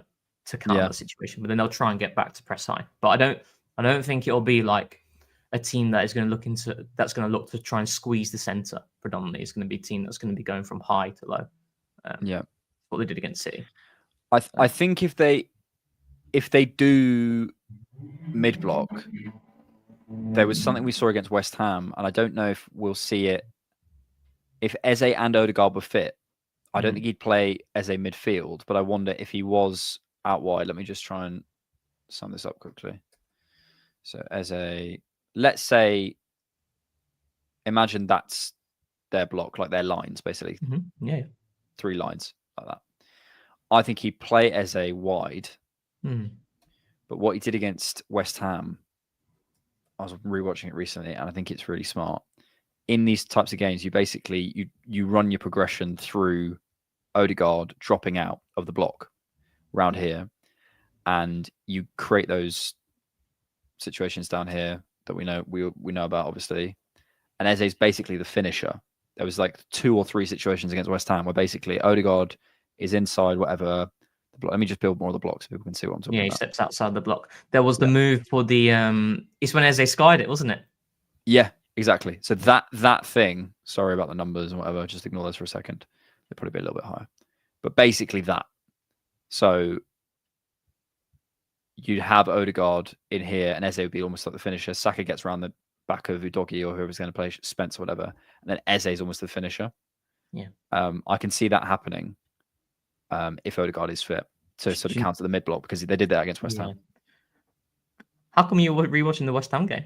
to counter the situation. But then they'll try and get back to press high. But I don't think it'll be like a team that is going to look to try and squeeze the center predominantly. It's going to be a team that's going to be going from high to low. What they did against City. I think if they do mid-block, there was something we saw against West Ham, and I don't know if we'll see it. If Eze and Odegaard were fit, I don't think he'd play Eze midfield, but I wonder if he was out wide. Let me just try and sum this up quickly. So Eze, let's say, imagine that's their block, like their lines, basically. Mm-hmm. Yeah. 3 lines like that. I think he'd play Eze wide. But what he did against West Ham, I was rewatching it recently, and I think it's really smart. In these types of games, you basically you run your progression through Odegaard dropping out of the block around here, and you create those situations down here that we know about, obviously. And Eze's basically the finisher. There was like 2 or 3 situations against West Ham where basically Odegaard is inside whatever. Let me just build more of the blocks so people can see what I'm talking about. Yeah, he steps outside the block. There was the move for the it's when Eze skied it, wasn't it? Yeah, exactly. So that thing, sorry about the numbers and whatever, just ignore those for a second. They'd probably be a little bit higher. But basically that. So you'd have Odegaard in here, and Eze would be almost like the finisher. Saka gets around the back of Udogie or whoever's going to play, Spence or whatever, and then Eze is almost the finisher. Yeah. I can see that happening if Odegaard is fit to sort of counter the mid block, because they did that against West Ham. How come you're rewatching the West Ham game?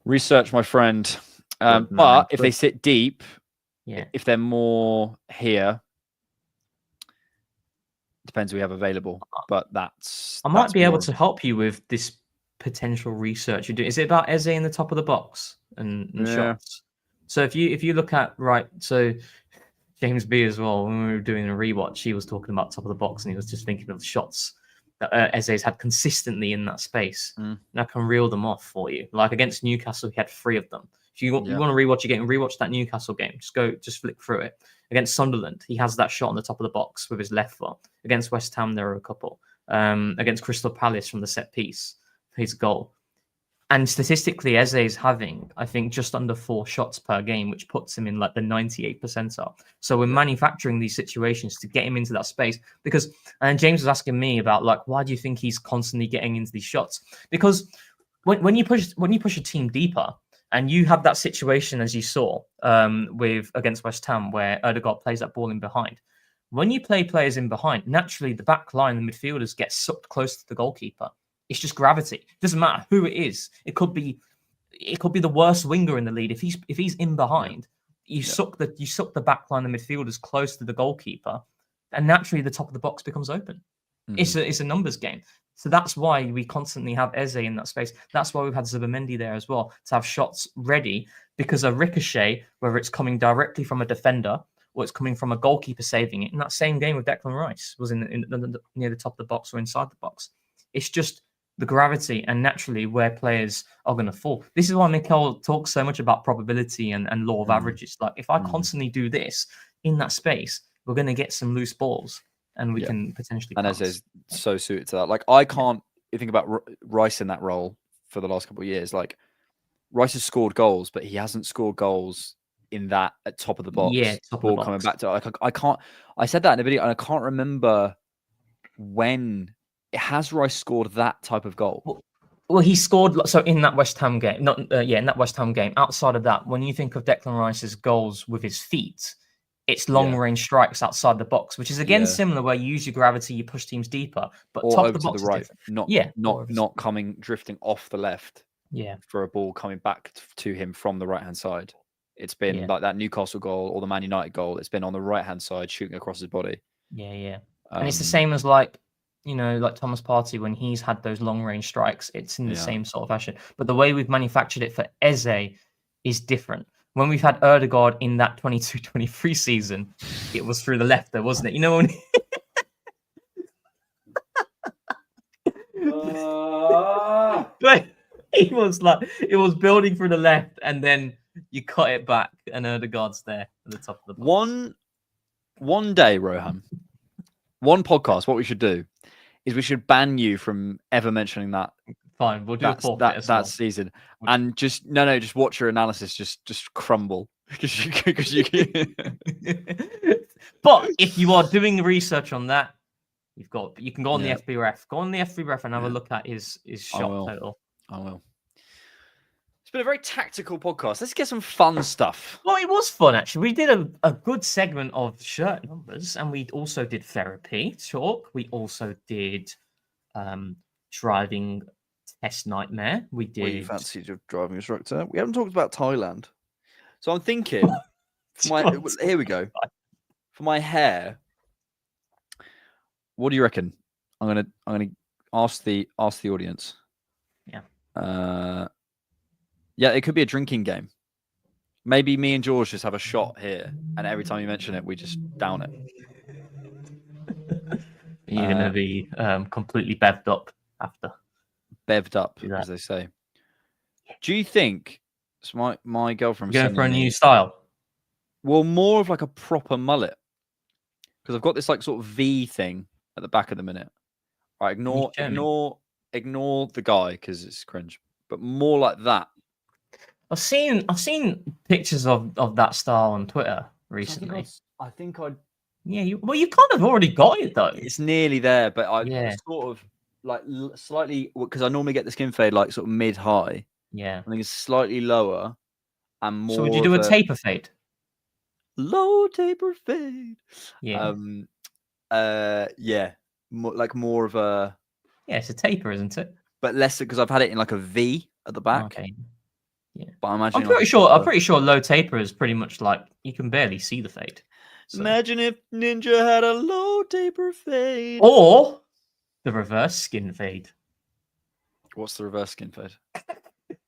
Research, my friend. But if they sit deep, if they're more here, depends who we have available. But I might be able to help you with this potential research you do. Is it about Eze in the top of the box and shots? So if you look at so James B as well, when we were doing a rewatch, he was talking about top of the box and he was just thinking of the shots that Eze's had consistently in that space. And I can reel them off for you. Like against Newcastle, he had 3 of them. If you want to rewatch again, rewatch that Newcastle game. Just flick through it. Against Sunderland, he has that shot on the top of the box with his left foot. Against West Ham, there are a couple. Against Crystal Palace from the set piece, his goal. And statistically, Eze is having, I think, just under 4 shots per game, which puts him in like the 98th percentile. So we're manufacturing these situations to get him into that space. And James was asking me about like, why do you think he's constantly getting into these shots? Because when you push a team deeper, and you have that situation as you saw against West Ham, where Odegaard plays that ball in behind. When you play players in behind, naturally the back line, the midfielders get sucked close to the goalkeeper. It's just gravity. It doesn't matter who it is. It could be the worst winger in the league. If he's in behind, you suck the back line, the midfielders close to the goalkeeper, and naturally the top of the box becomes open. It's a numbers game. So that's why we constantly have Eze in that space. That's why we've had Zubimendi there as well, to have shots ready, because a ricochet, whether it's coming directly from a defender or it's coming from a goalkeeper saving it. In that same game with Declan Rice, was near the top of the box or inside the box. It's just the gravity and naturally where players are going to fall. This is why Mikel talks so much about probability and law of averages. Like if I constantly do this in that space, we're going to get some loose balls. And we can potentially. And Eze is so suited to that. Like I can't. You think about Rice in that role for the last couple of years. Like Rice has scored goals, but he hasn't scored goals in that at top of the box. Ball coming back to. Like I can't. I said that in a video, and I can't remember when has Rice scored that type of goal. Well, he scored in that West Ham game. In that West Ham game. Outside of that, when you think of Declan Rice's goals with his feet. It's long-range strikes outside the box, which is again similar, where you use your gravity, you push teams deeper, but or top over of the box to the right, is not coming drifting off the left. Yeah, for a ball coming back to him from the right-hand side. It's been like that Newcastle goal or the Man United goal. It's been on the right-hand side, shooting across his body. Yeah. And it's the same as like Thomas Partey when he's had those long-range strikes. It's in the same sort of fashion, but the way we've manufactured it for Eze is different. When we've had Odegaard in that 22-23 season, it was through the left there, wasn't it? You know when but it was building through the left and then you cut it back and Odegaard's there at the top of the box. One day, Rohan, one podcast, what we should do is we should ban you from ever mentioning that. Fine, we'll do that season, and just just watch your analysis just crumble because you. But if you are doing research on that, you can go on the FBref. Go on the FBref and have a look at his shot total. I will. It's been a very tactical podcast. Let's get some fun stuff. Well, it was fun actually. We did a good segment of shirt numbers, and we also did therapy talk. We also did driving. Test nightmare. We did. What you fancy your driving instructor? We haven't talked about Thailand, so I'm thinking. Here we go. For my hair, what do you reckon? I'm gonna ask the audience. Yeah. It could be a drinking game. Maybe me and George just have a shot here, and every time you mention it, we just down it. You're gonna be completely bevved up after. Bevved up, as they say. Do you think so my girlfriend going for a new style? Well, more of like a proper mullet, because I've got this like sort of V thing at the back of the minute. Right, ignore the guy because it's cringe, but more like that. I've seen pictures of that style on Twitter. recently. I think I'd. Yeah, well, you kind of already got it though. It's nearly there, but I Yeah. sort of like slightly because I normally get the skin fade like sort of mid high. Yeah. I think it's slightly lower and more. So would you do a taper fade? Low taper fade? Yeah. Yeah, more of a. Yeah, it's a taper, isn't it? But less because I've had it in like a V at the back. Okay. Yeah. But I'm imagining I'm pretty sure low taper is pretty much like you can barely see the fade. So. Imagine if Ninja had a low taper fade. Or the reverse skin fade. What's the reverse skin fade?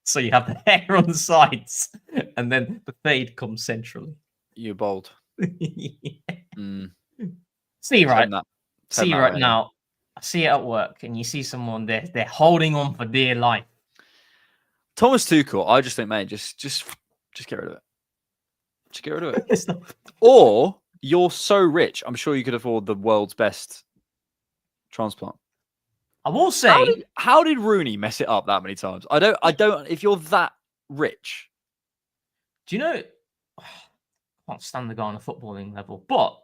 So you have the hair on the sides, and then the fade comes centrally. You're bold. Yeah. See right now. I see it at work, and you see someone they're holding on for dear life. Thomas Tuchel, I just think, mate, just get rid of it. Just get rid of it. Or you're so rich, I'm sure you could afford the world's best transplant. I will say, how did Rooney mess it up that many times? I don't. If you're that rich, do you know? I can't stand the guy on a footballing level, but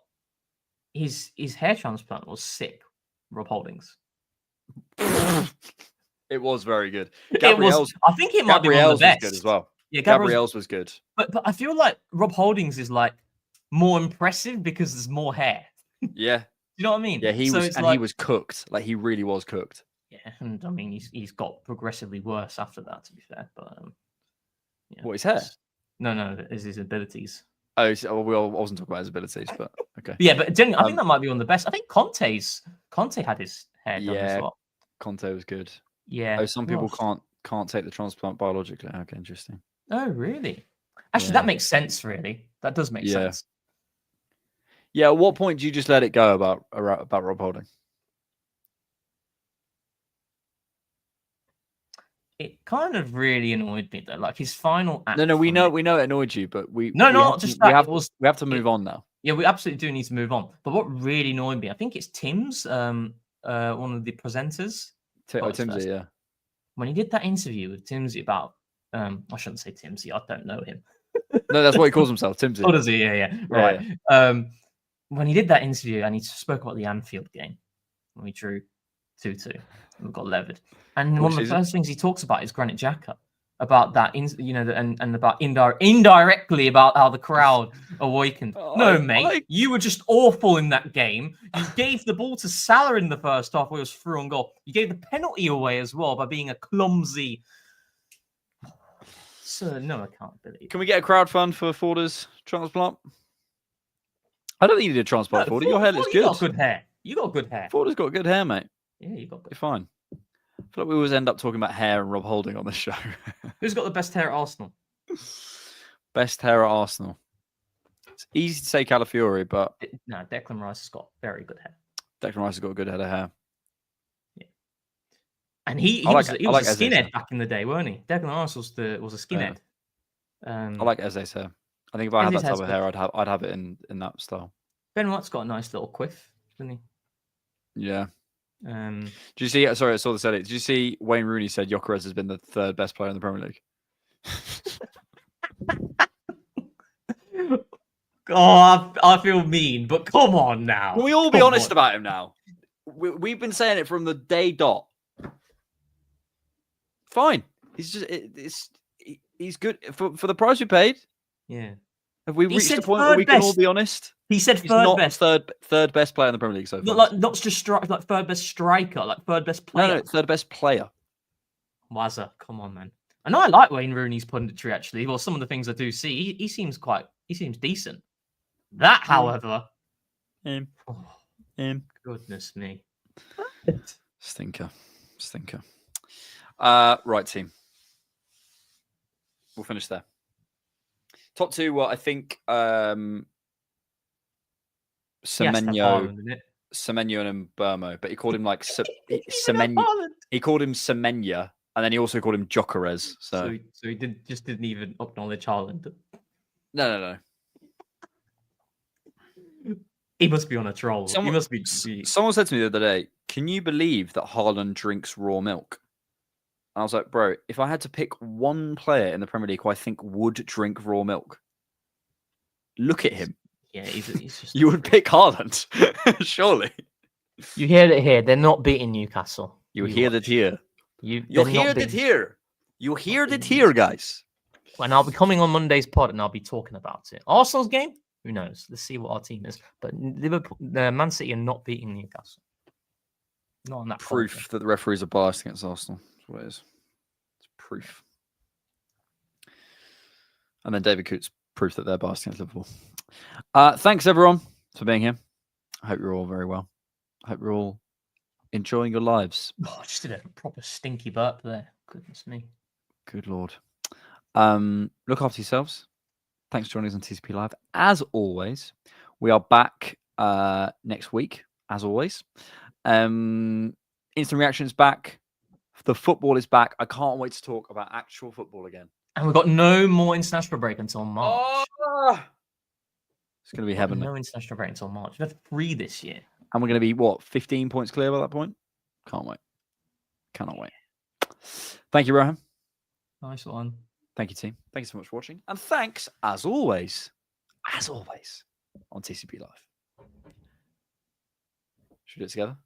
his hair transplant was sick. Rob Holdings. It was very good. Gabrielle's, I think it might be one of the best. Was good as well. Yeah, Gabrielle's was good. But I feel like Rob Holdings is like more impressive because there's more hair. Yeah. You know what I mean? Yeah, he was cooked. Like he really was cooked. Yeah, and I mean he's got progressively worse after that. To be fair, but yeah. What, his hair? No, is his abilities. Oh, I wasn't talking about his abilities, but okay. Yeah, but I think that might be one of the best. I think Conte had his hair done as well. Conte was good. Yeah. Oh, some people can't take the transplant biologically. Okay, interesting. Oh, really? Actually, that makes sense. Really, that does make sense. Yeah. At what point do you just let it go about Rob Holding? It kind of really annoyed me though. Like his final act. No, we know it annoyed you, but we not just that. We have to move on now. Yeah, we absolutely do need to move on. But what really annoyed me, I think it's Tim's, one of the presenters. Timsy, yeah. When he did that interview with Timsy about, I shouldn't say Timsy, I don't know him. No, that's what he calls himself, Timsy. Oh, does he? Yeah. Right. Yeah. When he did that interview and he spoke about the Anfield game, when we drew 2-2, we got levered. And one of the first things he talks about is Granit Xhaka, about that, and about indirectly about how the crowd awakened. Mate, you were just awful in that game. You gave the ball to Salah in the first half where it was through on goal. You gave the penalty away as well by being a clumsy. So, no, I can't believe. Can we get a crowd fund for Forder's transplant? I don't think you need a transplant, Forder. Your hair looks good. You got good hair. You got good hair. Forder's got good hair, mate. Yeah, you got good. You're fine. I feel like we always end up talking about hair and Rob Holding on this show. Who's got the best hair at Arsenal? Best hair at Arsenal. It's easy to say Calafiori, but no, Declan Rice has got very good hair. Declan Rice has got a good head of hair. Yeah, and he was a skinhead back in the day, weren't he? Declan Rice was a skinhead. I like Eze's hair. I think if I had that type of hair, I'd have it in that style. Ben White's got a nice little quiff, doesn't he? Yeah. Did you see? Sorry, I saw this edit. Did you see Wayne Rooney said Gyökeres has been the third best player in the Premier League? Oh, I feel mean, but come on now. Can we all be honest about him now? We've been saying it from the day dot. Fine, he's good for the price we paid. Yeah. Have we reached the point where we can all be honest? He said third best player in the Premier League so far. Not just like third best striker, like third best player. No, third best player. Wazza, come on, man. I know I like Wayne Rooney's punditry actually. Well, some of the things I do see, he seems decent. That, however, goodness me, stinker. Right, team. We'll finish there. Top two, well, I think Semenyo and Mbermo, but he called him like Semenya. He called him Semenya, and then he also called him Gyökeres. So he didn't even acknowledge Haaland. No. He must be on a troll. Someone said to me the other day, "Can you believe that Haaland drinks raw milk?" And I was like, bro, if I had to pick one player in the Premier League who I think would drink raw milk, look at him. Yeah, he's just. You would pick Haaland, surely. You heard it here. They're not beating Newcastle. You hear that here. You hear it here. You hear it here, guys. And I'll be coming on Monday's pod and I'll be talking about it. Arsenal's game? Who knows? Let's see what our team is. But Liverpool, Man City are not beating Newcastle. Not on that proof that the referees are biased against Arsenal. That's what it is. It's proof. And then David Coote's proof that they're biased against Liverpool. Thanks, everyone, for being here. I hope you're all very well. I hope you're all enjoying your lives. Oh, I just did a proper stinky burp there. Goodness me. Good Lord. Look after yourselves. Thanks for joining us on TCP Live. As always, we are back next week, as always. Instant Reaction is back. The football is back. I can't wait to talk about actual football again. And we've got no more international break until March. Oh! It's going to be heavenly. No international break until March. We've had 3 this year. And we're going to be, 15 points clear by that point? Can't wait. Cannot wait. Thank you, Rohan. Nice one. Thank you, team. Thank you so much for watching. And thanks, as always, on TCP Live. Should we do it together?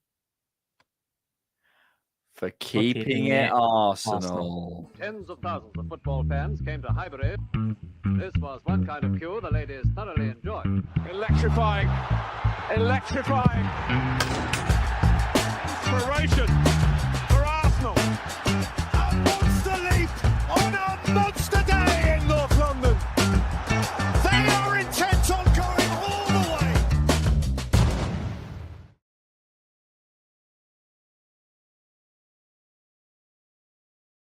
For keeping it Arsenal. Tens of thousands of football fans came to Highbury. This was one kind of queue the ladies thoroughly enjoyed. Electrifying. Inspiration.